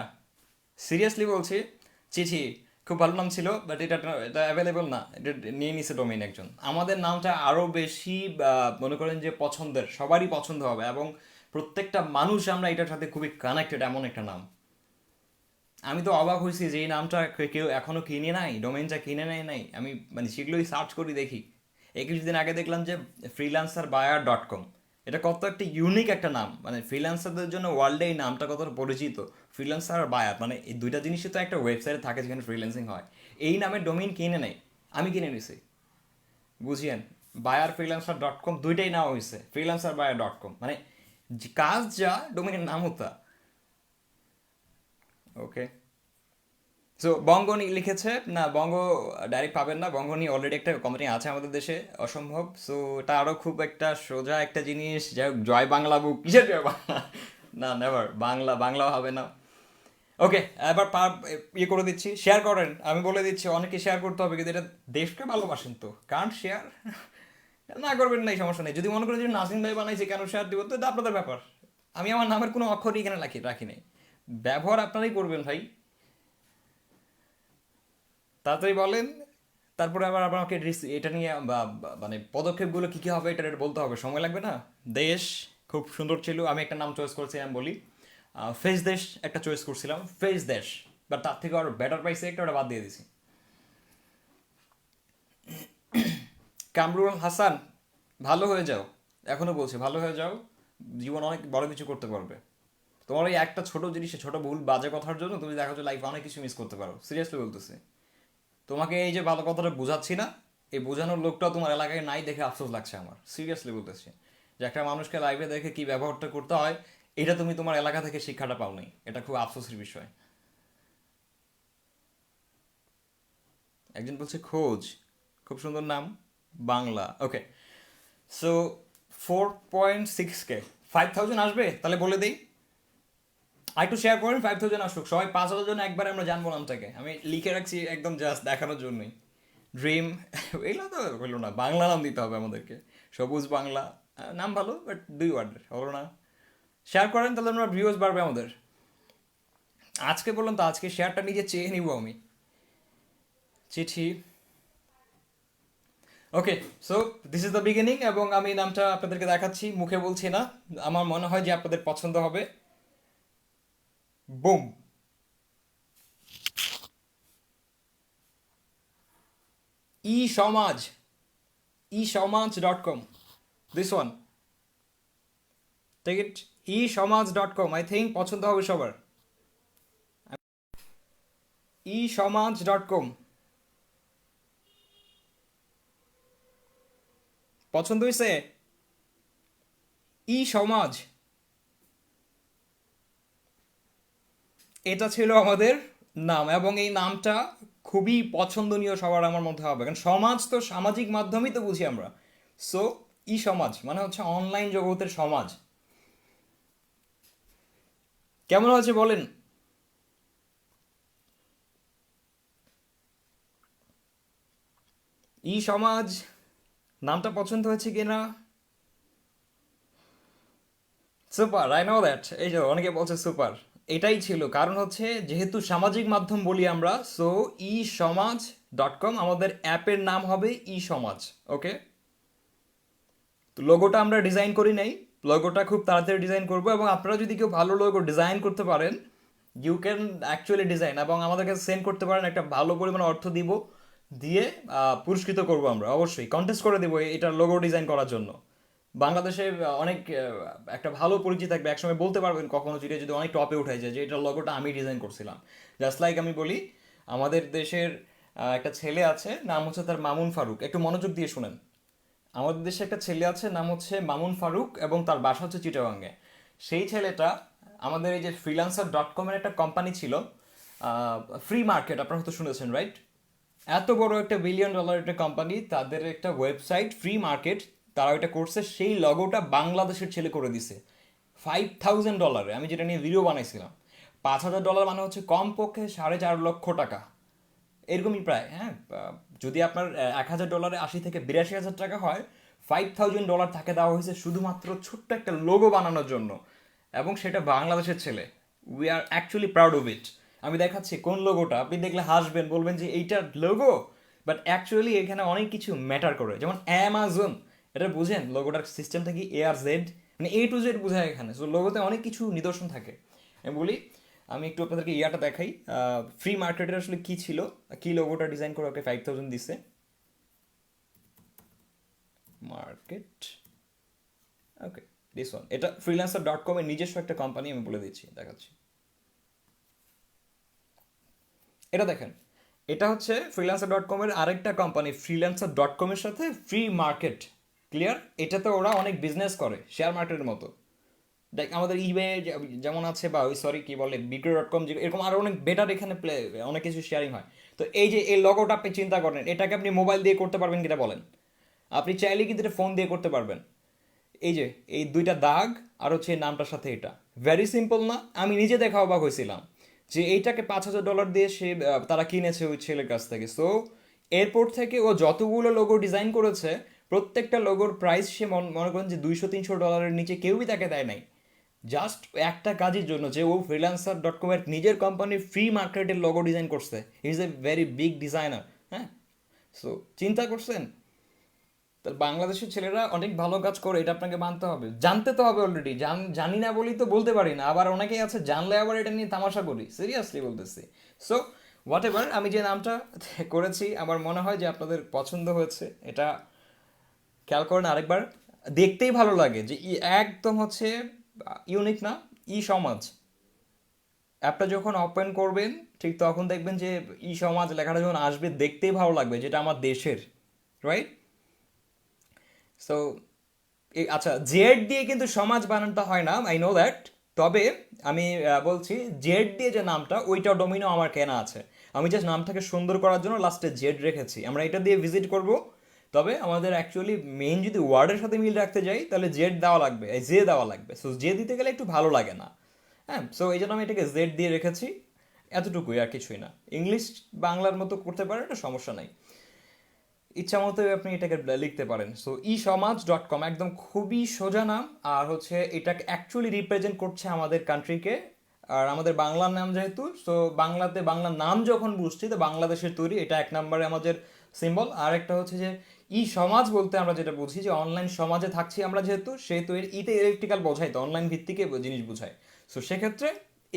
সিরিয়াসলি বলছি। চিঠি, খুব ভালো নাম ছিল, বাট এটা এটা অ্যাভেলেবল না, এটা নিয়ে নিছে ডোমেইন একজন। আমাদের নামটা আরও বেশি মনে করেন যে পছন্দের, সবারই পছন্দ হবে, এবং প্রত্যেকটা মানুষ আমরা এটার সাথে খুবই কানেক্টেড, এমন একটা নাম। আমি তো অবাক হয়েছি যে এই নামটা কেউ এখনো কিনে নাই, ডোমেইনটা কিনে নেয় নাই। আমি মানে সেগুলোই সার্চ করি দেখি। এই কিছুদিন আগে দেখলাম যে freelancerbuyer.com, এটা কত একটা ইউনিক একটা নাম, মানে ফ্রিল্যান্সারদের জন্য ওয়ার্ল্ডে এই নামটা কতটা পরিচিত। ফ্রিল্যান্সার আর বায়ার, মানে এই দুইটা জিনিসই তো একটা ওয়েবসাইটে থাকে যেখানে ফ্রিল্যান্সিং হয়। এই নামের ডোমেইন কিনে নেই, আমি কিনে নিছি। বুঝিয়েন, buyer freelancer.com দুইটাই নেওয়া হয়েছে, freelancerbuyer.com মানে কাজ যা, ডোমেইনের নাম হতা। ওকে। সো বঙ্গনি লিখেছে না, বঙ্গ ডাইরেক্ট পাবেন না। বঙ্গনি অলরেডি একটা কোম্পানি আছে আমাদের দেশে, অসম্ভব। সো এটা আরো খুব একটা সোজা একটা জিনিস। যাই হোক, জয় বাংলা বুক, কিসের জয় বাংলা? না, নেভার, বাংলা বাংলাও হবে না। ওকে, এবার ইয়ে করে দিচ্ছি, শেয়ার করেন। আমি বলে দিচ্ছি অনেকে শেয়ার করতে হবে, কিন্তু এটা দেশকে ভালোবাসেন তো, কারণ শেয়ার না করবেন না, এই সমস্যা নেই। যদি মনে করেন যে নাসিম ভাই বানাইছে কেন শেয়ার দিব, তো এটা আপনাদের ব্যাপার। আমি আমার নামের কোনো অক্ষরই এখানে রাখি নাই। ব্যবহার আপনারাই করবেন ভাই। তাড়াতাড়ি বলেন। তারপরে আবার আবার আমাকে এটা নিয়ে মানে পদক্ষেপগুলো কী কী হবে এটা এটা বলতে হবে, সময় লাগবে না? দেশ খুব সুন্দর ছিল, আমি একটা নাম চয়েস করছিলাম বলি। ফেস দেশ একটা চয়েস করছিলাম, ফেস দেশ, বাট তার থেকে আরও বেটার পাইছে একটা, ওটা বাদ দিয়ে দিছি। কামরুল হাসান, ভালো হয়ে যাও। এখনো বলছি ভালো হয়ে যাও, জীবন অনেক বড় কিছু করতে পারবে। তোমার এই একটা ছোট জিনিসে, ছোট ভুল বাজে কথার জন্য তুমি দেখো যে লাইফে অনেক কিছু মিস করতে পারো, সিরিয়াসলি বলতেছি। তোমাকে এই যে ভালো কথাটা বোঝাচ্ছি না, এই বোঝানোর লোকটাও তোমার এলাকায় নাই দেখে আফসোস লাগছে আমার, সিরিয়াসলি বলতেছি। যে একটা মানুষকে লাইভে দেখে কি ব্যবহারটা করতে হয়, এটা তুমি তোমার এলাকা থেকে শিক্ষাটা পাওনি, এটা খুব আফসোসের বিষয়। একজন বলছে খোঁজ, খুব সুন্দর নাম, বাংলা। ওকে, সো 4.6K, 5,000 আসবে তাহলে বলে দিই। আর একটু শেয়ার করেন, 5,000 আসুক, সবাই 5,000 জন একবারে আমরা জানবো নামটাকে। আমি লিখে রাখছি একদম জাস্ট দেখানোর জন্যই। ড্রিম, এগুলো তো হইলো না, বাংলা নাম দিতে হবে আমাদেরকে। সবুজ বাংলা, নাম ভালো, বাট দুই ওয়ার্ডের হলো না। শেয়ার করেন তাহলে আমরা ভিউজ বাড়বে আমাদের। আজকে বললাম তো, আজকে শেয়ারটা নিজে চেয়ে নিব আমি। চিঠি। Okay, so this is the beginning, এবং আমি নামটা আপনাদেরকে দেখাচ্ছি, মুখে বলছি না। আমার মনে হয় যে আপনাদের পছন্দ হবে। Broom. E Somaj, eSomaj.com, this one, take it. eSomaj.com, I think পছন্দ হবে সবার। eSomaj.com, পছন্দ হয়েছে? সমাজ, এটা ছিল আমাদের নাম, এবং এই নামটা খুবই পছন্দনীয় সবার আমার মধ্যে হবে, কারণ সমাজ তো সামাজিক মাধ্যমেই তো বুঝি আমরা। সো ই সমাজ মানে হচ্ছে অনলাইন জগতের সমাজ। কেমন হয়েছে বলেন? ই সমাজ নামটা পছন্দ হয়েছে কিনা? Super, I know that. এই যে অনেকে বলছে সুপার, এটাই ছিল কারণ হচ্ছে যেহেতু সামাজিক মাধ্যম বলি আমরা, সো ই সমাজ ডট কম আমাদের অ্যাপের নাম হবে ই সমাজ। ওকে, তো লোগোটা আমরা ডিজাইন করি নাই, লোগোটা খুব তাড়াতাড়ি ডিজাইন করবো, এবং আপনারা যদি কেউ ভালো লোগো ডিজাইন করতে পারেন, ইউ ক্যান অ্যাকচুয়ালি ডিজাইন এবং আমাদেরকে সেন্ড করতে পারেন, একটা ভালো পরিমাণ অর্থ দিব, দিয়ে পুরস্কৃত করবো আমরা, অবশ্যই কন্টেস্ট করে দেবো এটা লোগো ডিজাইন করার জন্য। বাংলাদেশে অনেক একটা ভালো পরিচিতি থাকবে, একসময় বলতে পারবেন কখনো যদি যদি অনেক টপে উঠে যায় যে এটা লোগোটা আমি ডিজাইন করছিলাম। জাস্ট লাইক আমি বলি, আমাদের দেশের একটা ছেলে আছে, নাম হচ্ছে তার মামুন ফারুক, একটু মনোযোগ দিয়ে শুনেন। আমাদের দেশে একটা ছেলে আছে, নাম হচ্ছে মামুন ফারুক, এবং তার বাসা হচ্ছে চিটাগাঙ্গে। সেই ছেলেটা আমাদের এই যে ফ্রিল্যান্সার ডট কমের একটা কোম্পানি ছিল, ফ্রি মার্কেট, আপনারা হয়তো শুনেছেন, রাইট? এত বড় একটা $1 বিলিয়ন একটা কোম্পানি, তাদের একটা ওয়েবসাইট ফ্রি মার্কেট, তারা ওইটা করছে, সেই লগোটা বাংলাদেশের ছেলে করে দিছে $5,000। আমি যেটা নিয়ে ভিডিও বানাইছিলাম, $5,000 মানে হচ্ছে কমপক্ষে 4.5 লক্ষ টাকা, এরকমই প্রায়। হ্যাঁ, যদি আপনার $1,000 $80,000 থেকে $82,000 হয়, $5,000 তাকে দেওয়া হয়েছে শুধুমাত্র ছোট্ট একটা লোগো বানানোর জন্য, এবং সেটা বাংলাদেশের ছেলে। We are actually proud of it. আমি দেখাচ্ছি কোন লোগোটা, আপনি দেখলে হাসবেন, বলবেন যে এইটা লোগো, বাট অ্যাকচুয়ালি এখানে অনেক কিছু ম্যাটার করে। যেমন অ্যামাজন, এটা বুঝেন লোগোটার সিস্টেম থেকে ARZ, মানে A to Z বোঝায় এখানে। সো লোগোতে অনেক কিছু নিদর্শন থাকে। আমি বলি, আমি একটু আপনাদেরকে ইয়াটা দেখাই, ফ্রি মার্কেটের আসলে কি ছিল, কি লোগোটা ডিজাইন করে ওকে 5,000 দিছে। মার্কেট, ওকে, দিস ওয়ান, এটা ফ্রিল্যান্সার ডট কম এর নিজস্ব একটা কোম্পানি, আমি বলে দিচ্ছি, দেখাচ্ছি। এটা দেখেন, এটা হচ্ছে ফ্রিল্যান্সার ডট কম এর আরেকটা কোম্পানি, ফ্রিল্যান্সার ডট কম এর সাথে ফ্রি মার্কেট। ক্লিয়ার? এটাতে ওরা অনেক বিজনেস করে শেয়ার মার্কেটের মতো। দেখ আমাদের ইবে যেমন আছে, বা ওই সরি কি বলে, বিক্রয়.com, এরকম আরো অনেক বেটার এখানে অনেক কিছু শেয়ারিং হয়। তো এই যে এই লগোটা আপনি চিন্তা করেন, এটাকে আপনি মোবাইল দিয়ে করতে পারবেন কিনা বলেন? আপনি চাইলে কিন্তু এটা ফোন দিয়ে করতে পারবেন। এই যে এই দুইটা দাগ আর হচ্ছে এই নামটার সাথে, এটা ভেরি সিম্পল না? আমি নিজে দেখা অবাক হয়েছিলাম যে এইটাকে $5,000 দিয়ে সে তারা কিনেছে ওই ছেলের কাছ থেকে। সো এরপর থেকে ও যতগুলো লোগো ডিজাইন করেছে, প্রত্যেকটা লোগোর প্রাইস সে মনে করেন যে $200-300 নিচে কেউই তাকে দেয় নাই, জাস্ট একটা কাজের জন্য যে ও ফ্রিল্যান্সার ডট কম এর নিজের কোম্পানির ফ্রি মার্কেটের লোগো ডিজাইন করছে। He is a very big designer. হ্যাঁ, সো চিন্তা করছেন? তাহলে বাংলাদেশের ছেলেরা অনেক ভালো কাজ করে, এটা আপনাকে মানতে হবে, জানতে তো হবে অলরেডি। জানি না বলেই তো বলতে পারি না, আবার অনেকেই আছে জানলে আবার এটা নিয়ে তামাশা করি, সিরিয়াসলি বলতেছি। সো হোয়াট এভার, আমি যে নামটা করেছি আমার মনে হয় যে আপনাদের পছন্দ হয়েছে। এটা খেয়াল করেন আরেকবার, দেখতেই ভালো লাগে যে একদম হচ্ছে ইউনিক না? ই সমাজ অ্যাপটা যখন ওপেন করবেন, ঠিক তখন দেখবেন যে ই সমাজ লেখাটা যখন আসবে, দেখতেই ভালো লাগবে, যেটা আমার দেশের, রাইট? সো আচ্ছা, জেড দিয়ে কিন্তু সমাজ বানানটা হয় না, আই নো দ্যাট। তবে আমি বলছি, জেড দিয়ে যে নামটা, ওইটা ডোমিনো আমার কেনা আছে। আমি জাস্ট নামটাকে সুন্দর করার জন্য লাস্টে জেড রেখেছি। আমরা এটা দিয়ে ভিজিট করব, তবে আমাদের অ্যাকচুয়ালি মেইন যদি ওয়ার্ডের সাথে মিল রাখতে যাই, তাহলে জেড দেওয়া লাগবে, জে দেওয়া লাগবে। সো জে দিতে গেলে একটু ভালো লাগে না। হ্যাঁ, সো এই জন্য আমি এটাকে জেড দিয়ে রেখেছি, এতটুকুই, আর কিছুই না। ইংলিশ বাংলার মতো করতে পারেন, এটা সমস্যা নাই, ইচ্ছা মতো আপনি এটাকে লিখতে পারেন। সো isomaj.com একদম খুবই সোজা নাম, আর হচ্ছে এটাকে অ্যাকচুয়ালি রিপ্রেজেন্ট করছে আমাদের কান্ট্রিকে। আর আমাদের বাংলার নাম যেহেতু, সো বাংলাতে বাংলা নাম যখন বুঝছি, তো বাংলাদেশের তৈরি, এটা এক নম্বরে আমাদের সিম্বল। আর একটা হচ্ছে যে ই সমাজ বলতে আমরা যেটা বুঝি, যে অনলাইন সমাজে থাকছি আমরা যেহেতু, সেহেতু এর ইতে ইলেকট্রিক্যাল বোঝাই, তো অনলাইন ভিত্তিকে জিনিস বোঝায়। সো সেক্ষেত্রে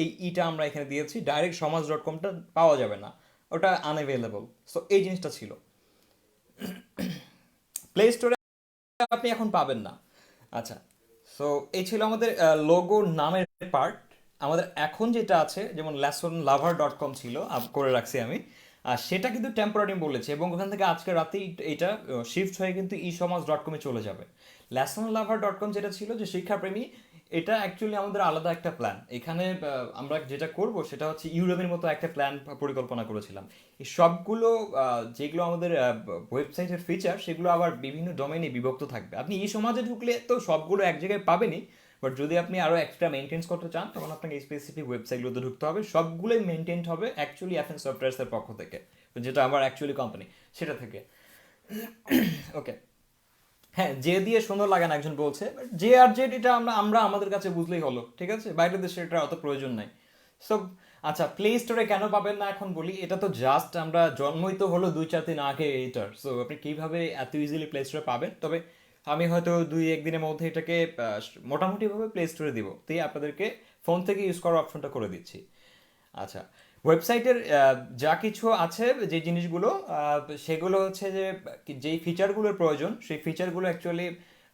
এই ইটা আমরা এখানে দিয়েছি, ডাইরেক্ট সমাজ.com পাওয়া যাবে না, ওটা আনঅ্যাভেলেবল। সো এই জিনিসটা ছিল। প্লে স্টোরে আপনি এখন পাবেন না। আচ্ছা, সো এই ছিল আমাদের লোগো নামের পার্ট। আমাদের এখন যেটা আছে, যেমন লেসনলাভার.com ছিল, করে রাখছি আমি, আর সেটা কিন্তু টেম্পোরারি বলেছে, এবং ওখান থেকে আজকে রাতেই এটা শিফট হয়ে কিন্তু ই সমাজ.com চলে যাবে। লেসনলাভার.com যেটা ছিল যে শিক্ষাপ্রেমী, এটা অ্যাকচুয়ালি আমাদের আলাদা একটা প্ল্যান। এখানে আমরা যেটা করব সেটা হচ্ছে ইউরোপের মতো একটা প্ল্যান পরিকল্পনা করেছিলাম। এই সবগুলো যেগুলো আমাদের ওয়েবসাইটের ফিচার, সেগুলো আবার বিভিন্ন ডোমেইনে বিভক্ত থাকবে। আপনি এই সমাজে ঢুকলে তো সবগুলো এক জায়গায় পাবেনই, বাট যদি আপনি আরও এক্সট্রা মেনটেন্স করতে চান তখন আপনাকে এই স্পেসিফিক ওয়েবসাইটগুলোতে ঢুকতে হবে। সবগুলোই মেনটেন হবে অ্যাকচুয়ালি এফএন সফটওয়্যার্সের পক্ষ থেকে, যেটা আমার অ্যাকচুয়ালি কোম্পানি, সেটা থেকে। ওকে, হ্যাঁ, যে দিয়ে সুন্দর লাগে না একজন বলছে, but যে আর জেড এটা আমরা আমরা আমাদের কাছে বুঝলেই হলো, ঠিক আছে? বাইরের দেশে এটা অত প্রয়োজন নাই। সো আচ্ছা, প্লে স্টোরে কেন পাবেন না এখন বলি। এটা তো জাস্ট আমরা জন্মই তো হলো 2-4 দিন আগে এইটার, সো আপনি কিভাবে এত ইজিলি প্লে স্টোরে পাবেন? তবে আমি হয়তো 2-1 দিনের মধ্যে এটাকে মোটামুটিভাবে প্লে স্টোরে দিব, তাই আপনাদেরকে ফোন থেকে ইউজ করার অপশনটা করে দিচ্ছি। আচ্ছা, ওয়েবসাইটের যা কিছু আছে, যে জিনিসগুলো সেগুলো হচ্ছে যে যেই ফিচারগুলোর প্রয়োজন, সেই ফিচারগুলো অ্যাকচুয়ালি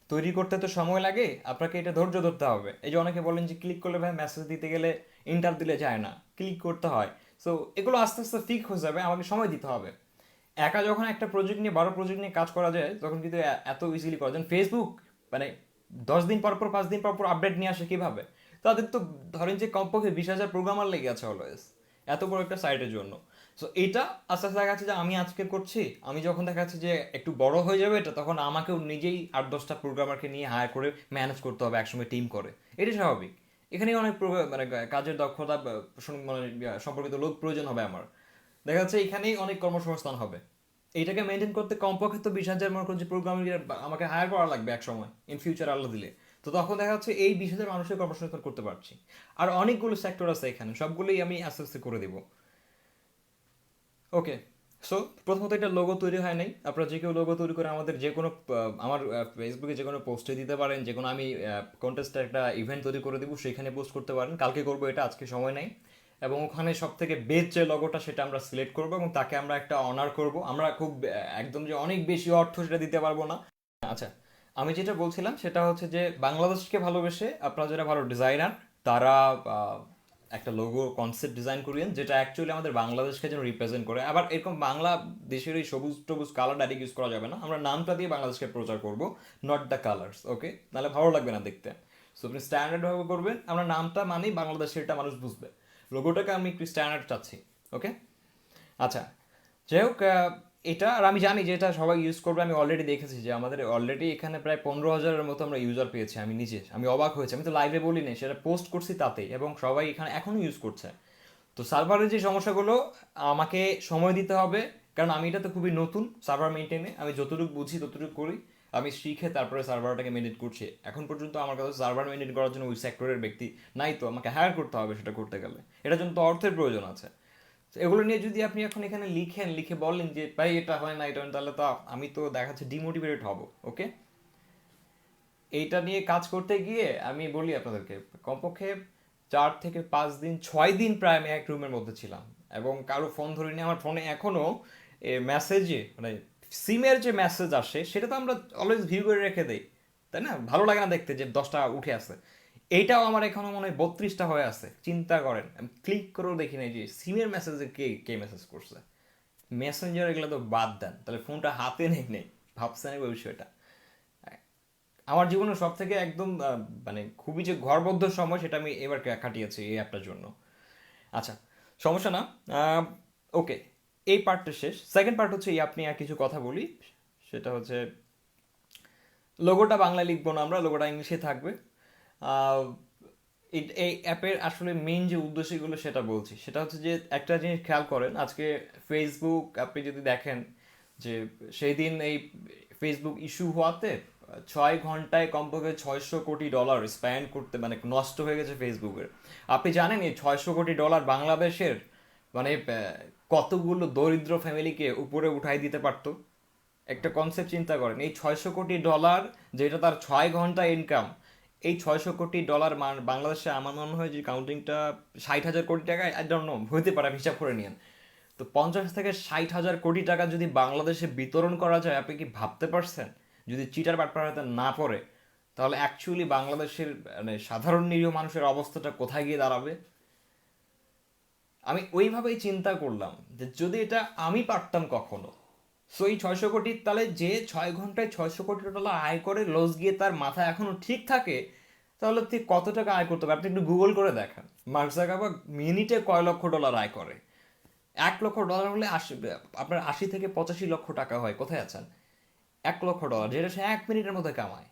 তৈরি করতে তো সময় লাগে, আপনাকে এটা ধৈর্য ধরতে হবে। এই যে অনেকে বলেন যে ক্লিক করলে ভাই মেসেজ দিতে গেলে ইন্টার দিলে যায় না, ক্লিক করতে হয়। সো এগুলো আস্তে আস্তে ঠিক হয়ে যাবে, আমাকে সময় দিতে হবে। একা যখন একটা প্রজেক্ট নিয়ে 12 প্রজেক্ট নিয়ে কাজ করা যায় তখন কিন্তু এত ইজিলি করা যায়। ফেসবুক মানে 10 দিন পর পর 5 দিন পর পর আপডেট নিয়ে আসে কিভাবে? তাদের তো ধরেন যে কমপক্ষে 20,000 প্রোগ্রামার লেগে আছে অলওয়েজ এত বড় একটা সাইটের জন্য। সো এটা আস্তে আস্তে দেখা যাচ্ছে যে আমি আজকে করছি, আমি যখন দেখা যাচ্ছে যে একটু বড় হয়ে যাবে এটা, তখন আমাকেও নিজেই 8-10টা প্রোগ্রামারকে নিয়ে হায়ার করে ম্যানেজ করতে হবে একসময় টিম করে। এটা স্বাভাবিক। এখানে অনেক মানে কাজের দক্ষতা মানে সম্পর্কিত লোক প্রয়োজন হবে আমার। দেখা যাচ্ছে এখানেই অনেক কর্মসংস্থান হবে। এইটাকে মেনটেন করতে কমপক্ষে তো 20,000 মনে করুন যে প্রোগ্রামিং আমাকে হায়ার করা লাগবে এক সময়, ইন ফিউচার আল্লাহ দিলে। তো তখন দেখা যাচ্ছে এই 20,000 মানুষের কর্মসংস্থান করতে পারছি। আর অনেকগুলো সেক্টর আছে এখানে, সবগুলোই আমি আস্তে আস্তে করে দিব। ওকে, সো প্রথমত এটা লোগো তৈরি হয় নাই। আপনারা যে কেউ লোগো তৈরি করে আমাদের যে কোনো আমার ফেসবুকে যে কোনো পোস্টে দিতে পারেন, যে কোনো আমি কন্টেস্টে একটা ইভেন্ট তৈরি করে দিব, সেখানে পোস্ট করতে পারেন। কালকে করবো এটা, আজকে সময় নেই। এবং ওখানে সব থেকে বেস্ট যে লগোটা সেটা আমরা সিলেক্ট করবো এবং তাকে আমরা একটা অনার করব। আমরা খুব একদম যে অনেক বেশি অর্থ সেটা দিতে পারবো না। আচ্ছা, আমি যেটা বলছিলাম সেটা হচ্ছে যে বাংলাদেশকে ভালোবেসে আপনারা যারা ভালো ডিজাইনার, তারা আহ, একটা লোগো কনসেপ্ট ডিজাইন করিয়েন যেটা অ্যাকচুয়ালি আমাদের বাংলাদেশকে যেন রিপ্রেজেন্ট করে। আবার এরকম বাংলা দেশের এই সবুজ টবুজ কালার ডাইরেক্ট ইউজ করা যাবে না, আমরা নামটা দিয়ে বাংলাদেশকে প্রচার করব, নট দ্য কালার্স। ওকে, তাহলে ভালো লাগবে না দেখতে। সো আপনি স্ট্যান্ডার্ড ভাবে করবেন, আমরা নামটা মানেই বাংলাদেশের, এটা মানুষ বুঝবে। লোগোটাকে আমি একটু স্ট্যান্ডার্ড চাচ্ছি। ওকে, আচ্ছা, যাই হোক, এটা আর আমি জানি যে এটা সবাই ইউজ করবে। আমি অলরেডি দেখেছি যে আমাদের অলরেডি এখানে প্রায় 15,000-এর মতো আমরা ইউজার পেয়েছি। আমি নিজে আমি অবাক হয়েছি, আমি তো লাইভে বলি নাই, সেটা পোস্ট করছি তাতেই, এবং সবাই এখানে এখনও ইউজ করছে। তো সার্ভারের যে সমস্যাগুলো, আমাকে সময় দিতে হবে, কারণ আমি এটা তো খুবই নতুন সার্ভার মেনটেনে। আমি যতটুকু বুঝি ততটুকু করি, আমি শিখে তারপরে সার্ভারটাকে মেনটেন করছি। এখন পর্যন্ত আমার কাছে সার্ভার মেনটেন করার জন্য ওই সেক্টরের ব্যক্তি নাই, তো আমাকে হায়ার করতে হবে সেটা করতে গেলে। এটার জন্য তো অর্থের প্রয়োজন আছে। তো এগুলো নিয়ে যদি আপনি এখন এখানে লিখে বলেন যে ভাই এটা হয় না এটা হয় না, তাহলে তো আমি তো দেখাচ্ছে ডিমোটিভেটেড হব। ওকে, এইটা নিয়ে কাজ করতে গিয়ে আমি বলি আপনাদেরকে, কমপক্ষে 4 থেকে 5 দিন 6 দিন প্রায় আমি এক রুমের মধ্যে ছিলাম, এবং কারো ফোন ধরিনি। আমার ফোনে এখনো মেসেজে মানে সিমের যে মেসেজ আসে সেটা তো আমরা অলওয়েজ ভিউ করে রেখে দেই, তাই না? ভালো লাগে না দেখতে যে 10টা উঠে আছে। এইটাও আমার এখনো মনে হয় 32টা হয়ে আছে। চিন্তা করেন, আমি ক্লিক করেও দেখি নাই যে সিমের মেসেজে কে কে মেসেজ করছে। মেসেঞ্জার এগুলো তো বাদ দেন, তাহলে ফোনটা হাতে নেই ভাবছেন এই বিষয়টা। আমার জীবনের সব থেকে একদম মানে খুবই যে ঘরবদ্ধ সময় সেটা আমি এবার কাটিয়েছি এই অ্যাপটার জন্য। আচ্ছা, সমস্যা না। ওকে, এই পার্টটা শেষ। সেকেন্ড পার্ট হচ্ছে এই আপনি আর কিছু কথা বলি, সেটা হচ্ছে লোগোটা বাংলায় লিখবো না, আমরা লোগোটা ইংলিশে থাকবে। আহ, এই অ্যাপের আসলে মেইন যে উদ্দেশ্যগুলো সেটা বলছি। সেটা হচ্ছে যে একটা জিনিস খেয়াল করেন, আজকে ফেসবুক আপনি যদি দেখেন যে সেই দিন এই ফেসবুক ইস্যু হওয়াতে 6 ঘন্টায় কমপক্ষে $600 কোটি স্পেন্ড করতে মানে নষ্ট হয়ে গেছে ফেসবুকের। আপনি জানেন এই $600 কোটি বাংলাদেশের মানে কতগুলো দরিদ্র ফ্যামিলিকে উপরে উঠাই দিতে পারতো? একটা কনসেপ্ট চিন্তা করেন, এই $600 কোটি যেটা তার 6 ঘন্টা ইনকাম, এই $600 কোটি বাংলাদেশে আমার মনে হয় যে কাউন্টিংটা 60,000 কোটি টাকায়, আই ডোন্ট নো, হইতে পারে, হিসাব করে নিন। তো 50 থেকে 60 হাজার কোটি টাকা যদি বাংলাদেশে বিতরণ করা যায়, আপনি কি ভাবতে পারছেন? যদি চিটার বাটপার হাতে না পড়ে, তাহলে অ্যাকচুয়ালি বাংলাদেশের মানে সাধারণ নিরীহ মানুষের অবস্থাটা কোথায় গিয়ে দাঁড়াবে? আমি ওইভাবেই চিন্তা করলাম যে যদি এটা আমি পারতাম কখনো। সো এই 600 কোটি, তাহলে যে 6 ঘন্টায় $600 কোটি আয় করে লস গিয়ে তার মাথা এখনো ঠিক থাকে, তাহলে তুই কত টাকা আয় করতে পারবে? আপনি একটু গুগল করে দেখেন মার্ক জাকারবার্গ মিনিটে কয় লক্ষ ডলার আয় করে। $1 লক্ষ হলে আপনার 80 থেকে 85 লক্ষ টাকা হয়। কোথায় আছেন? $1 লক্ষ, যেটা সে 1 মিনিটের মধ্যে কামায়।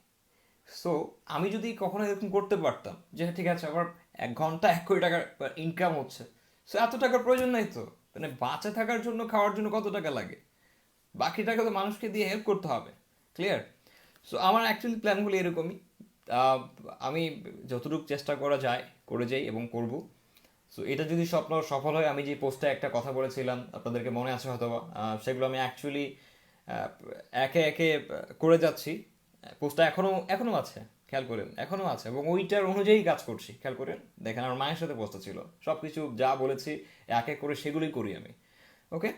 সো আমি যদি কখনো এরকম করতে পারতাম যে ঠিক আছে আমার 1 ঘন্টা 1 কোটি টাকার ইনকাম হচ্ছে, সো এত টাকার প্রয়োজন নাই তো। মানে বাঁচে থাকার জন্য খাওয়ার জন্য কত টাকা লাগে, বাকি টাকা তো মানুষকে দিয়ে হেল্প করতে হবে। ক্লিয়ার? সো আমার অ্যাকচুয়ালি প্ল্যানগুলো এরকমই। আহ, আমি যতটুকু চেষ্টা করা যায় করে যাই এবং করব। সো এটা যদি স্বপ্ন সফল হয়, আমি যে পোস্টে একটা কথা বলেছিলাম আপনাদেরকে মনে আছে হয়তো বা, সেগুলো আমি অ্যাকচুয়ালি একে একে করে যাচ্ছি। পোস্টটা এখনো এখনো আছে, খেয়াল করেন এখনো আছে, এবং ওইটার অনুযায়ী কাজ করছি। খেয়াল করেন, দেখেন আমার মায়ের সাথে পোস্টটা ছিল, সব কিছু যা বলেছি এক এক করে সেগুলোই করি আমি। ওকে,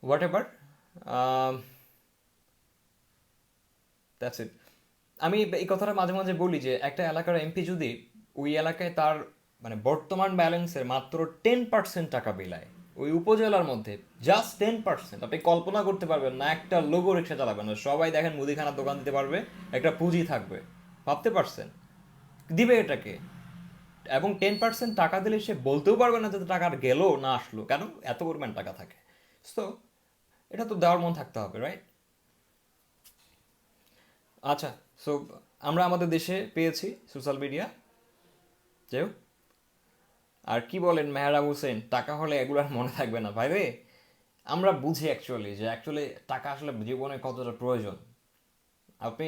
হোয়াট এভার, দ্যাটস ইট। আমি এই কথাটা মাঝে মাঝে বলি যে একটা এলাকার এমপি যদি ওই এলাকায় তার মানে বর্তমান ব্যালেন্সের মাত্র 10% টাকা বিলায়, ওই উপজেলার মধ্যে জাস্ট 10%, আপনি কল্পনা করতে পারবেন না একটা লোগো রিক্সা চালাবেন না, সবাই দেখেন মুদিখানার দোকান দিতে পারবে, একটা পুঁজি থাকবে। ভাবতে পারছেন? দিবে এটাকে। এবং 10% টাকা দিলে সে বলতেও পারবে না যে টাকা আর গেলো না আসলো, কেন এত পরিমাণ টাকা থাকে। তো এটা তো দেওয়ার মন থাকতে হবে, রাইট? আচ্ছা, সো আমরা আমাদের দেশে পেয়েছি সোশ্যাল মিডিয়া। যাই হোক, আর কি বলেন মেহরাব হোসেন, টাকা হলে এগুলো আর মনে থাকবে না ভাই রে। আমরা বুঝি অ্যাকচুয়ালি টাকা আসলে জীবনে কতটা প্রয়োজন। আপনি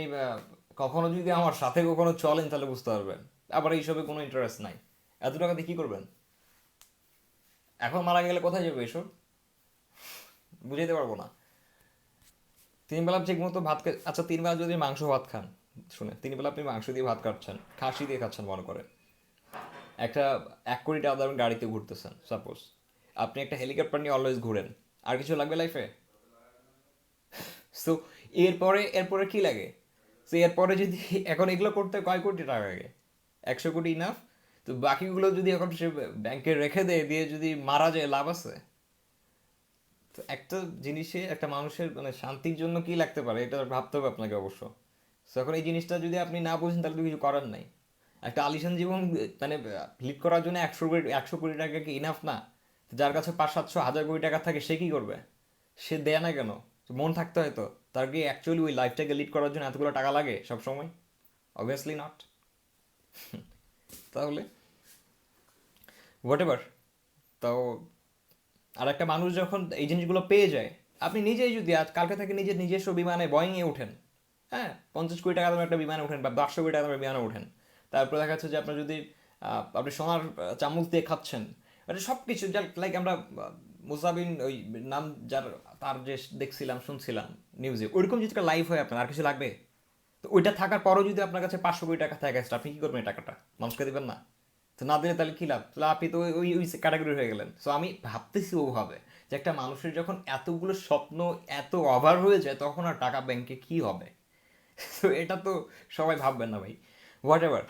কখনো যদি আমার সাথে কখনো চলেন তাহলে বুঝতে পারবেন। আবার এইসবে কোনো ইন্টারেস্ট নাই। এত টাকা দিয়ে কি করবেন? এখন মারা গেলে কোথায় যাবে এসব? বুঝাইতে পারবো না। 3 বেলা ঠিক মতো আচ্ছা 3 বেলা যদি মাংস ভাত খান, শুনে 3 বেলা আপনি মাংস দিয়ে ভাত খাচ্ছেন, খাসি দিয়ে খাচ্ছেন মনে করেন, একটা 1 কোটি টাকা দামের গাড়িতে ঘুরতেছেন সাপোজ, আপনি একটা হেলিকপ্টার নিয়ে অলওয়েজ ঘুরেন, আর কিছু লাগবে লাইফে? সো এরপরে এরপরে কি লাগে? সো এরপরে যদি এখন এগুলো করতে কয় কোটি টাকা লাগে? 100 কোটি ইনাফ? তো বাকিগুলো যদি এখন সে ব্যাংকে রেখে দেয়, দিয়ে যদি মারা যায়, লাভ আছে? তো একটা জিনিসে একটা মানুষের মানে শান্তির জন্য কি লাগতে পারে এটা ভাবতে হবে আপনাকে অবশ্য। তো এখন এই জিনিসটা যদি আপনি না বুঝেন তাহলে তো কিছু করার নাই। একটা আলিশান জীবন মানে লিড করার জন্য 100 কোটি টাকা কি ইনাফ না? যার কাছে 500 700 1,000 কোটি টাকা থাকে সে কি করবে? সে দেয় না কেন? তো মন থাকতে হয় তো। তার কি অ্যাকচুয়ালি ওই লাইফটাকে লিড করার জন্য এতগুলো টাকা লাগে সব সময়? Obviously not. তাহলে হোয়াট এভার। তাও আর একটা মানুষ যখন এই জিনিসগুলো পেয়ে যায়, আপনি নিজেই যদি আজ কালকে থেকে নিজের নিজস্ব বিমানে বোয়িংয়ে ওঠেন, হ্যাঁ, 50 কোটি টাকা দামের একটা বিমানে ওঠেন বা 500 কোটি টাকা দামের বিমানে ওঠেন, তারপরে দেখা যাচ্ছে যে আপনার যদি আপনি সোনার চামচ দিয়ে খাচ্ছেন, মানে সব কিছু যা লাইক আমরা মুসাবিন ওই নাম যার, তার যে দেখছিলাম শুনছিলাম নিউজে, ওইরকম যদি একটা লাইফ হয় আপনার, আর কিছু লাগবে? তো ওইটা থাকার পরও যদি আপনার কাছে 500 কোটি টাকা থাকে, আপনি কি করবেন এই টাকাটা? মানুষকে দিবেন না? তো না দিলে তাহলে কি লাভ? তাহলে আপনি তো ওই ওই ওই ক্যাটাগরি হয়ে গেলেন। সো আমি ভাবতেছি ওভাবে যে একটা মানুষের যখন এতগুলো স্বপ্ন এত ওভার হয়ে যায়, তখন আর টাকা ব্যাংকে কি হবে? তো এটা তো সবাই ভাববেন না ভাই। What ever.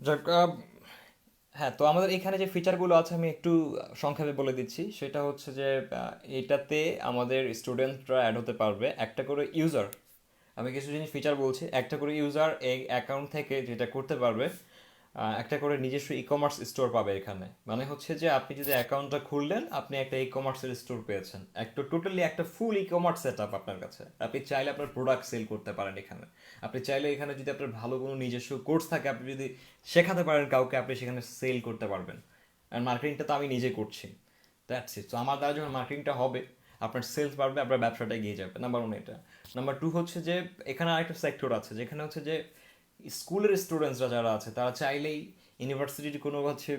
যাক, হ্যাঁ, তো আমাদের এখানে যে ফিচারগুলো আছে আমি একটু সংক্ষেপে বলে দিচ্ছি। সেটা হচ্ছে যে এটাতে আমাদের স্টুডেন্টরা অ্যাড হতে পারবে, একটা করে ইউজার। আমি কিছু জিনিস ফিচার বলছি। একটা করে ইউজার এই অ্যাকাউন্ট থেকে যেটা করতে পারবে, একটা করে নিজস্ব ই কমার্স স্টোর পাবে এখানে। মানে হচ্ছে যে আপনি যদি অ্যাকাউন্টটা খুললেন, আপনি একটা ই কমার্সের স্টোর পেয়েছেন, একটা টোটালি একটা ফুল ই কমার্স সেট আপ আপনার কাছে। আপনি চাইলে আপনার প্রোডাক্ট সেল করতে পারেন এখানে। আপনি চাইলে এখানে যদি আপনার ভালো কোনো নিজস্ব কোর্স থাকে, আপনি যদি শেখাতে পারেন কাউকে, আপনি সেখানে সেল করতে পারবেন। আর মার্কেটিংটা তো আমি নিজে করছি। That's it. তো আমার দ্বারা যখন মার্কেটিংটা হবে, আপনার সেলস বাড়বে, আপনার ব্যবসাটা এগিয়ে যাবে। নাম্বার ওয়ান এটা। নাম্বার টু হচ্ছে যে এখানে আরেকটা সেক্টর আছে যেখানে হচ্ছে যে স্কুলের স্টুডেন্টসরা যারা আছে তারা চাইলেই ইউনিভার্সিটির কোনো হচ্ছে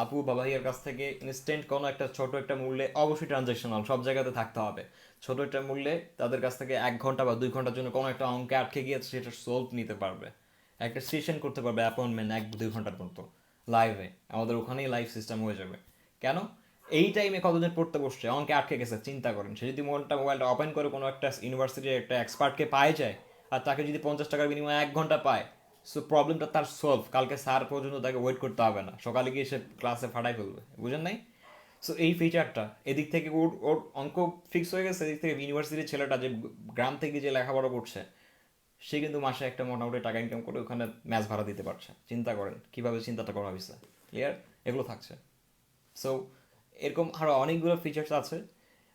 আপু বা ভাইয়ের কাছ থেকে ইনস্ট্যান্ট কোনো একটা ছোট একটা মূল্যে, অবশ্যই ট্রানজাকশনাল সব জায়গাতে থাকতে হবে, ছোট একটা মূল্যে তাদের কাছ থেকে 1 ঘন্টা বা 2 ঘন্টার জন্য কোনো একটা অঙ্কে আটকে গিয়েছে সেটা সলভ নিতে পারবে। একটা সেশন করতে পারবে অ্যাপয়েন্টমেন্ট 1-2 ঘন্টার মতো লাইভে, আমাদের ওখানেই লাইভ সিস্টেম হয়ে যাবে। কেন? এই টাইমে কতজন পড়তে বসছে, অঙ্কে আটকে গেছে, চিন্তা করেন। সে যদি মোবাইলটা ওপেন করে কোনো একটা ইউনিভার্সিটির একটা এক্সপার্টকে পায় যায়, আর তাকে যদি 50 টাকার বিনিময়ে 1 ঘন্টা পায়, সো প্রবলেমটা তার সলভ। কালকে স্যার পর্যন্ত তাকে ওয়েট করতে হবে না, সকালে গিয়ে সে ক্লাসে ফাটাই ফেলবে। বুঝেন নাই? সো এই ফিচারটা এদিক থেকে ওর ওর অঙ্ক ফিক্স হয়ে গেছে, এদিক থেকে ইউনিভার্সিটির ছেলেটা যে গ্রাম থেকে যে লেখাপড়া করছে, সে কিন্তু মাসে একটা মোটামুটি টাকা ইনকাম করে ওখানে ম্যাচ ভাড়া দিতে পারছে। চিন্তা করেন কীভাবে চিন্তাটা করা হয়েছে। ক্লিয়ার? এগুলো থাকছে। সো এরকম আরও অনেকগুলো ফিচার্স আছে।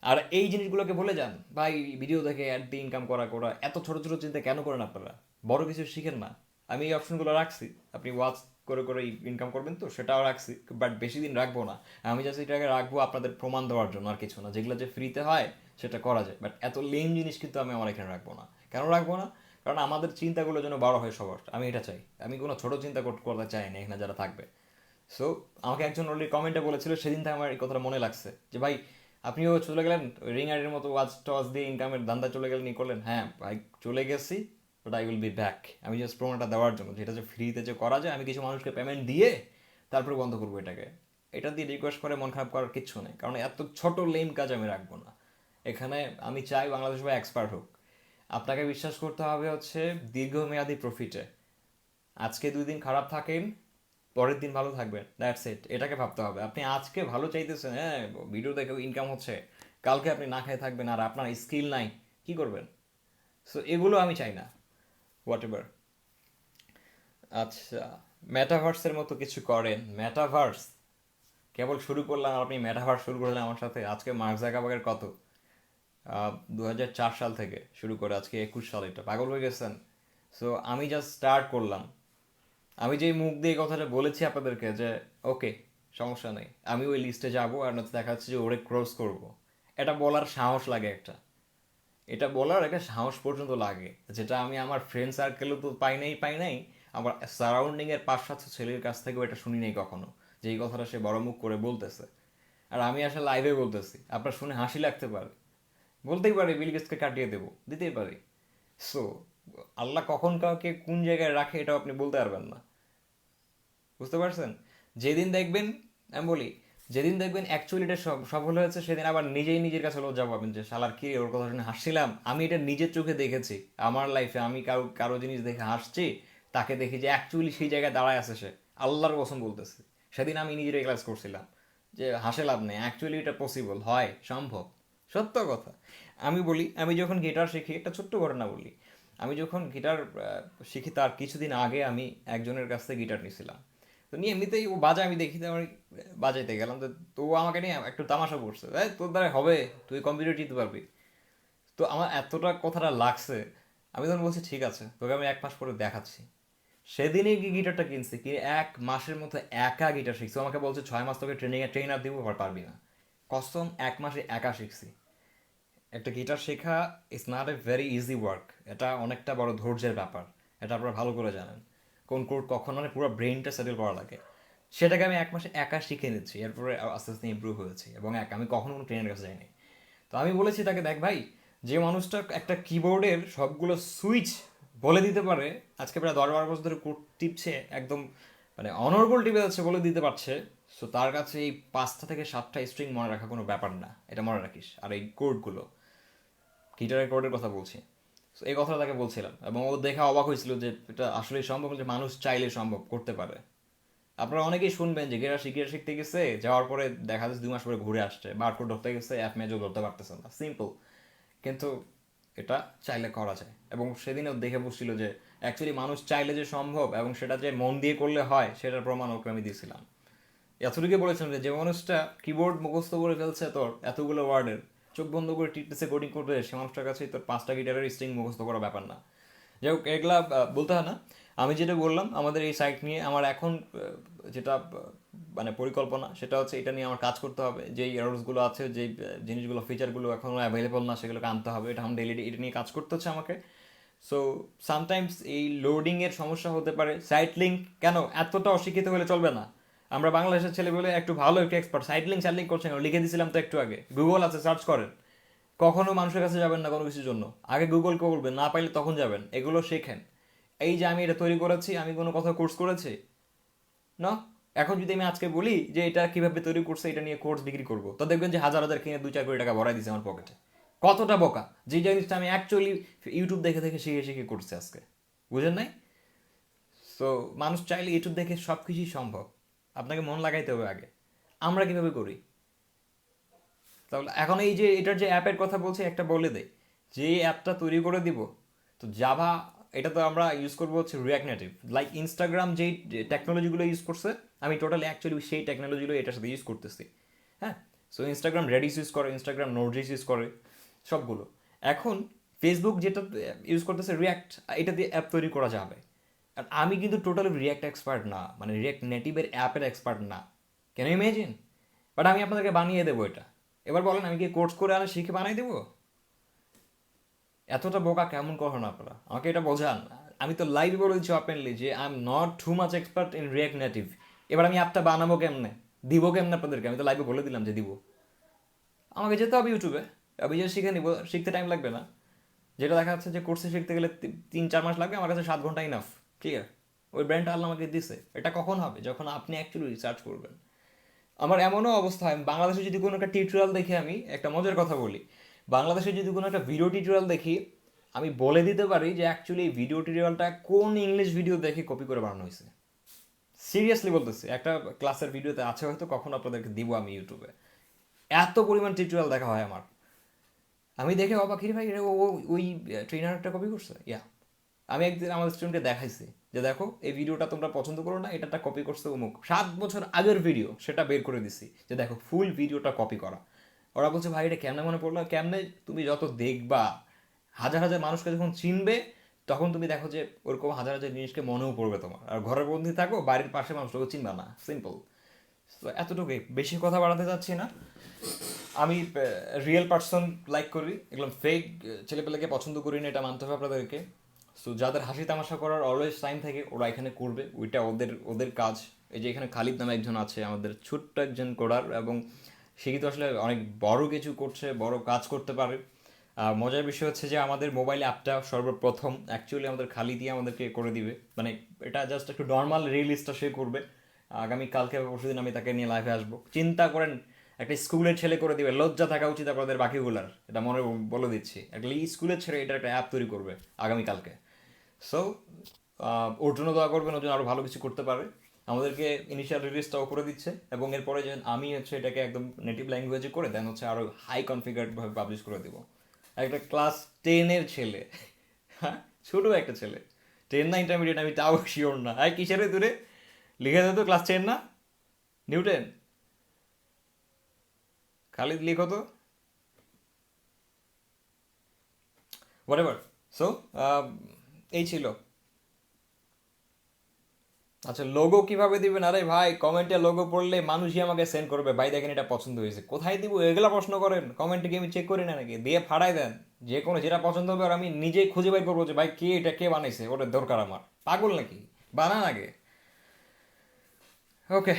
আর এই জিনিসগুলোকে বলে যান ভাই, ভিডিও দেখে অ্যাড দিয়ে ইনকাম করা করা এত ছোট ছোট চিন্তা কেন করেন আপনারা? বড় কিছু শিখেন না। আমি এই অপশনগুলো রাখছি, আপনি ওয়াচ করে করে ইনকাম করবেন তো সেটাও রাখছি, বাট বেশি দিন রাখবো না। আমি জাস্ট এটাকে রাখবো আপনাদের প্রমাণ দেওয়ার জন্য, আর কিছু না। যেগুলো যে ফ্রিতে হয় সেটা করা যায়, বাট এত লেম জিনিস কিন্তু আমি আমার এখানে রাখবো না। কেন রাখবো না? কারণ আমাদের চিন্তাগুলো যেন বড় হয় সবার, আমি এটা চাই। আমি কোনো ছোট চিন্তা করতে চাই না এখানে যারা থাকবে। সো আমাকে একজন অলরেডি কমেন্টে বলেছিল, সেদিন থেকে আমার এই কথাটা মনে লাগছে যে ভাই আপনিও চলে গেলেন রিং আইডের মতো ওয়াচ টওয়াচ দিয়ে ইনকামের ধান্দা চলে গেলেন, ই করলেন। হ্যাঁ ভাই চলে গেছি, but I will be back. আমি জাস্ট প্রোমোটা দেওয়ার জন্য, যেটা যে ফ্রিতে যে করা যায়, আমি কিছু মানুষকে পেমেন্ট দিয়ে তারপরে বন্ধ করবো এটাকে। এটা দিয়ে রিকোয়েস্ট করে মন খারাপ করার কিচ্ছু নেই, কারণ এত ছোট লেম কাজ আমি রাখবো না এখানে। আমি চাই বাংলাদেশ ভাই এক্সপার্ট হোক। আপনাকে বিশ্বাস করতে হবে হচ্ছে দীর্ঘমেয়াদী প্রফিটে। আজকে 2 দিন খারাপ থাকেন, পরের দিন ভালো থাকবেন, দ্যাটস ইট। এটাকে ভাবতে হবে। আপনি আজকে ভালো চাইতেছেন, হ্যাঁ ভিডিও দেখে ইনকাম হচ্ছে, কালকে আপনি না খেয়ে থাকবেন আর আপনার স্কিল নাই, কি করবেন? সো এগুলো আমি চাই না। What ever. আচ্ছা, মেটাভার্সের মতো কিছু করেন। মেটাভার্স কেবল শুরু করলাম, আপনি মেটাভার্স শুরু করলেন আমার সাথে। আজকে মার্ক জাকারবার্গের কত 2004 সাল থেকে শুরু করে আজকে 21 সাল, এটা পাগল হয়ে গেছেন। সো আমি জাস্ট স্টার্ট করলাম। আমি যেই মুখ দিয়ে এই কথাটা বলেছি আপনাদেরকে যে ওকে সমস্যা নেই, আমি ওই লিস্টে যাব, আর নয়তো দেখা যাচ্ছে যে ওরে ক্রস করব, এটা বলার সাহস লাগে একটা। এটা বলার একটা সাহস পর্যন্ত লাগে, যেটা আমি আমার ফ্রেন্ড সার্কেলও তো পাই নাই, আমার সারাউন্ডিংয়ের 5-7 ছেলের কাছ থেকেও এটা শুনি নাই কখনো, যে এই কথাটা সে বড় মুখ করে বলতেছে। আর আমি আসলে লাইভে বলতেছি, আপনার শুনে হাসি লাগতে পারে, বলতেই পারে বিল গেটসকে কাটিয়ে দেবো, দিতেই পারি। সো আল্লাহ কখন কাউকে কোন জায়গায় রাখে এটাও আপনি বলতে পারবেন না। বুঝতে পারছেন? যেদিন দেখবেন, আমি বলি, যেদিন দেখবেন অ্যাকচুয়ালি এটা সফল হয়েছে, সেদিন আবার নিজেই নিজের কাছে লজ্জা পাবেন যে শালার কি ওর কথা শুনে হাসছিলাম। আমি এটা নিজের চোখে দেখেছি আমার লাইফে। আমি কারো কারো জিনিস দেখে হাসছি, তাকে দেখি যে অ্যাকচুয়ালি সেই জায়গায় দাঁড়ায় আছে সে। আল্লাহর কসম বলতেছি, সেদিন আমি নিজের ক্লাস করছিলাম যে হাসে লাভ নেই, অ্যাকচুয়ালি এটা পসিবল হয়, সম্ভব, সত্য কথা। আমি বলি, আমি যখন গিটার শিখি, একটা ছোট্ট ঘটনা বলি। আমি যখন গিটার শিখি তার কিছুদিন আগে আমি একজনের কাছ থেকে গিটার নিয়েছিলাম। তো নিয়ে এমনিতেই ও বাজায়, আমি দেখি তো আমি বাজাইতে গেলাম, তো তো ও আমাকে নিয়ে একটু তামাশা করছে, তোর দ্বারা হবে, তুই কম্পিউটার জিততে পারবি। তো আমার এতটা কথাটা লাগছে, আমি তখন বলছি ঠিক আছে, তোকে আমি 1 মাস পরে দেখাচ্ছি। সেদিনই গিয়ে গিটারটা কিনছি, কি 1 মাসের মতো একা গিটার শিখছি। ও আমাকে বলছে 6 মাস তোকে ট্রেনার দিব, আবার পারবি না। কসম, 1 মাসে একা শিখছি। একটা গিটার শেখা is not a very easy work. এটা অনেকটা বড় ধৈর্যের ব্যাপার, এটা আপনারা ভালো করে জানেন। কোন কোড কখন মানে পুরো ব্রেনটা সেটেল করা লাগে। সেটাকে আমি 1 মাসে একা শিখে নিচ্ছি, এরপরে আস্তে আস্তে ইমপ্রুভ হয়েছি, এবং আমি কখনো কোনো ট্রেনের কাছে যাইনি। তো আমি বলেছি তাকে, দেখ ভাই, যে মানুষটা একটা কিবোর্ডের সবগুলো সুইচ বলে দিতে পারে, আজকে প্রায় 10-12 বছর ধরে কোড টিপছে, একদম মানে অনর্গল টিপে যাচ্ছে, বলে দিতে পারছে। সো তার কাছে এই 5টা থেকে 7টা স্ট্রিং মনে রাখা কোনো ব্যাপার না, এটা মনে রাখিস। আর এই কোডগুলো, গিটারের কোডের কথা বলছি। তো এই কথাটা তাকে বলছিলাম, এবং ও দেখে অবাক হয়েছিল যে এটা আসলেই সম্ভব, যে মানুষ চাইলে সম্ভব করতে পারে। আপনারা অনেকেই শুনবেন যে গিটার শিখতে গেছে, যাওয়ার পরে দেখা যাচ্ছে 2 মাস পরে ঘুরে আসছে, বারকোড ধরতে গেছে, অ্যাপ ম্যাচও ধরতে পারতেছে না, সিম্পল। কিন্তু এটা চাইলে করা যায়, এবং সেদিনও দেখে বসছিল যে অ্যাকচুয়ালি মানুষ চাইলে যে সম্ভব, এবং সেটা যে মন দিয়ে করলে হয়, সেটার প্রমাণ ওকে আমি দিয়েছিলাম। এতটুকু বলেছিলাম যে যে মানুষটা কিবোর্ড মুখস্থ করে ফেলছে তোর এতগুলো ওয়ার্ডের, চোখ বন্ধ করে টিপতেছে কোডিং করতে, সে মানুষটার কাছে তোর 5টা গিটারের স্ট্রিং মুখস্থ করা ব্যাপার না। যাই হোক, এগুলা বলতে হয় না। আমি যেটা বললাম আমাদের এই সাইট নিয়ে আমার এখন যেটা মানে পরিকল্পনা, সেটা হচ্ছে এটা নিয়ে আমার কাজ করতে হবে। যেই এরর্সগুলো আছে, যেই জিনিসগুলো ফিচারগুলো এখনও অ্যাভেলেবল না, সেগুলোকে আনতে হবে। এটা এখন ডেইলি এটা নিয়ে কাজ করতে হচ্ছে আমাকে। সো সামটাইমস এই লোডিংয়ের সমস্যা হতে পারে। সাইট লিঙ্ক কেন এতটা অশিক্ষিত হলে চলবে না? আমরা বাংলাদেশের ছেলে বলে একটু ভালো একটু এক্সপার্ট, সাইট লিঙ্ক করছেন, লিখে দিয়েছিলাম তো একটু আগে, গুগল আছে, সার্চ করেন। কখনো মানুষের কাছে যাবেন না কোনো কিছুর জন্য, আগে গুগলকে বলবেন, না পাইলে তখন যাবেন। এগুলো শেখেন। এই যে আমি এটা তৈরি করেছি, আমি কোনো কথা কোর্স করেছি না। এখন যদি আমি আজকে বলি যে এটা কিভাবে তৈরি করছে, এটা নিয়ে কোর্স বিক্রি করবো, তো দেখবেন যে হাজার হাজার কিনে 2-4 কোটি টাকা ভরাই দিছে আমার পকেটে। কতটা বোকা! যে জিনিসটা আমি অ্যাকচুয়ালি ইউটিউব দেখে দেখে শিখে শিখে করছি আজকে। বুঝেন নাই? সো মানুষ চাইলে ইউটিউব দেখে সব কিছুই সম্ভব, আপনাকে মন লাগাইতে হবে আগে। আমরা কিভাবে করি? তাহলে এখন এই যে এটার যে অ্যাপের কথা বলছে, একটা বলে দেয় যে অ্যাপটা তৈরি করে দিব, তো জাভা এটা তো আমরা ইউজ করবো হচ্ছে রিয়াক্ট নেটিভ, লাইক ইনস্টাগ্রাম যেই টেকনোলজিগুলো ইউজ করছে আমি টোটালি অ্যাকচুয়ালি সেই টেকনোলজিগুলো এটার সাথে ইউজ করতেছি। হ্যাঁ, সো ইনস্টাগ্রাম রেডিস ইউজ করে, ইনস্টাগ্রাম নোডস ইউজ করে, সবগুলো। এখন ফেসবুক যেটা ইউজ করতেছে রিয়াক্ট, এটা দিয়ে অ্যাপ তৈরি করা যাবে। আর আমি কিন্তু টোটালি রিয়াক্ট এক্সপার্ট না, মানে রিয়াক্ট নেটিভের অ্যাপের এক্সপার্ট না, ক্যান ইউ ইমেজিন? বাট আমি আপনাদেরকে বানিয়ে দেবো এটা। এবার বলেন আমি কি কোর্স করে আর শিখে বানিয়ে দেবো? এতটা বোকা কেমন কখন আপনারা, আমাকে এটা বোঝান। আমি তো লাইভ বলে দিচ্ছি ওপেনলি যে I am not too much expert in react native. এবার আমি অ্যাপটা বানাবো কেমনে, দিব কেমনে আপনাদেরকে? আমি তো লাইভে বলে দিলাম যে দিব। আমাকে যেতে হবে ইউটিউবে, আমি যে শিখে নিব, শিখতে টাইম লাগবে না। যেটা দেখা যাচ্ছে যে কোর্সে শিখতে গেলে 3-4 মাস লাগবে, আমার কাছে 7 ঘন্টা ইনাফ। ক্লিয়ার? ওই ব্র্যান্ডটা আল্লাহ আমাকে দিছে। এটা কখন হবে? যখন আপনি অ্যাকচুয়ালি রিসার্চ করবেন। আমার এমনও অবস্থা হয় বাংলাদেশে যদি কোনো একটা টিউটোরিয়াল দেখি, আমি একটা মজার কথা বলি, বাংলাদেশে যদি কোনো একটা ভিডিও টিউটোরিয়াল দেখি, আমি বলে দিতে পারি যে অ্যাকচুয়ালি এই ভিডিও টিউটোরিয়ালটা কোন ইংলিশ ভিডিও দেখে কপি করে বানানো হয়েছে। সিরিয়াসলি বলতেছি, একটা ক্লাসের ভিডিওতে আছে হয়তো, কখন আপনাদেরকে দিব আমি ইউটিউবে। এত পরিমাণ টিউটোরিয়াল দেখা হয় আমার, আমি দেখে অবাক, ভাই ওই ট্রেনারটা কপি করছে। ইয়া, আমি একদিন আমার স্টুডেন্টকে দেখাইছি যে দেখো এই ভিডিওটা তোমরা পছন্দ করো না, এটা কপি করছে অমুক, 7 বছর আগের ভিডিও, সেটা বের করে দিছি যে দেখো ফুল ভিডিওটা কপি করা। ওরা বলছে ভাই এটা কেমনে মনে পড়লো? কেমনে? তুমি যত দেখবা, হাজার হাজার মানুষকে যখন চিনবে, তখন তুমি দেখো যে ওরকম হাজার হাজার জিনিসকে মনেও পড়বে তোমার। আর ঘরের বন্দি থাকো, বাড়ির পাশে মানুষটাকে চিনবা না, সিম্পল। তো এতটুকুই, বেশি কথা বাড়াতে চাচ্ছি না। আমি রিয়েল পার্সন লাইক করি, এগুলো ফেক ছেলেপেলেকে পছন্দ করি না, এটা মানতে হবে আপনাদেরকে। সো যাদের হাসি তামাশা করার অলওয়েজ টাইম থাকে, ওরা এখানে করবে, ওইটা ওদের ওদের কাজ। এই যে এখানে খালিদ নামে একজন আছে আমাদের, ছোট্ট একজন কোডার, এবং সে কিন্তু আসলে অনেক বড় কিছু করছে, বড় কাজ করতে পারে। আর মজার বিষয় হচ্ছে যে আমাদের মোবাইল অ্যাপটা সর্বপ্রথম অ্যাকচুয়ালি আমাদের খালিদই আমাদেরকে করে দিবে, মানে এটা জাস্ট একটু নর্মাল রিলিজটা সে করবে। আগামী কালকে পরশুদিন আমি তাকে নিয়ে লাইভে আসবো, চিন্তা করেন। একটা স্কুলের ছেলে করে দিবে, লজ্জা থাকা উচিত আপনাদের বাকিগুলার, এটা মনে বলে দিচ্ছি। একটা স্কুলের ছেলে এটা একটা অ্যাপ তৈরি করবে আগামীকালকে। সো ওর জন্য দোয়া করবেন, ওর জন্য আরও ভালো কিছু করতে পারে। আমাদেরকে ইনিশিয়াল রিলিজটাও করে দিচ্ছে, এবং এরপরে যে আমি হচ্ছে এটাকে একদম নেটিভ ল্যাঙ্গুয়েজে করে দেন হচ্ছে আরও হাই কনফিগারেডভাবে পাবলিশ করে দেবো। একটা ক্লাস 10-এর ছেলে, হ্যাঁ, ছোটো একটা ছেলে, 10 না ইন্টারমিডিয়েট আমি তাও শিওর না, হ্যাঁ কিসের দূরে লিখে দেতো, ক্লাস 10 না, নিউটেন, খালিদ লিখো তো, হোয়াট এভার। সো এই ছিল। আচ্ছা, লোগো কিভাবে দিবেন? আরে ভাই, কমেন্টে লোগো পড়লে মানুষই আমাকে সেন্ড করবে, ভাই দেখেন এটা পছন্দ হয়েছে, কোথায় দিব এগুলা প্রশ্ন করেন? কমেন্টে কি আমি চেক করি না নাকি? দিয়ে ফাড়াই দেন, যে কোনো যেটা পছন্দ হবে, আর আমি নিজেই খুঁজে বের করবো যে ভাই কে এটা, কে বানাইছে, ওটার দরকার আমার। পাগল নাকি? বানান আগে। ওকে,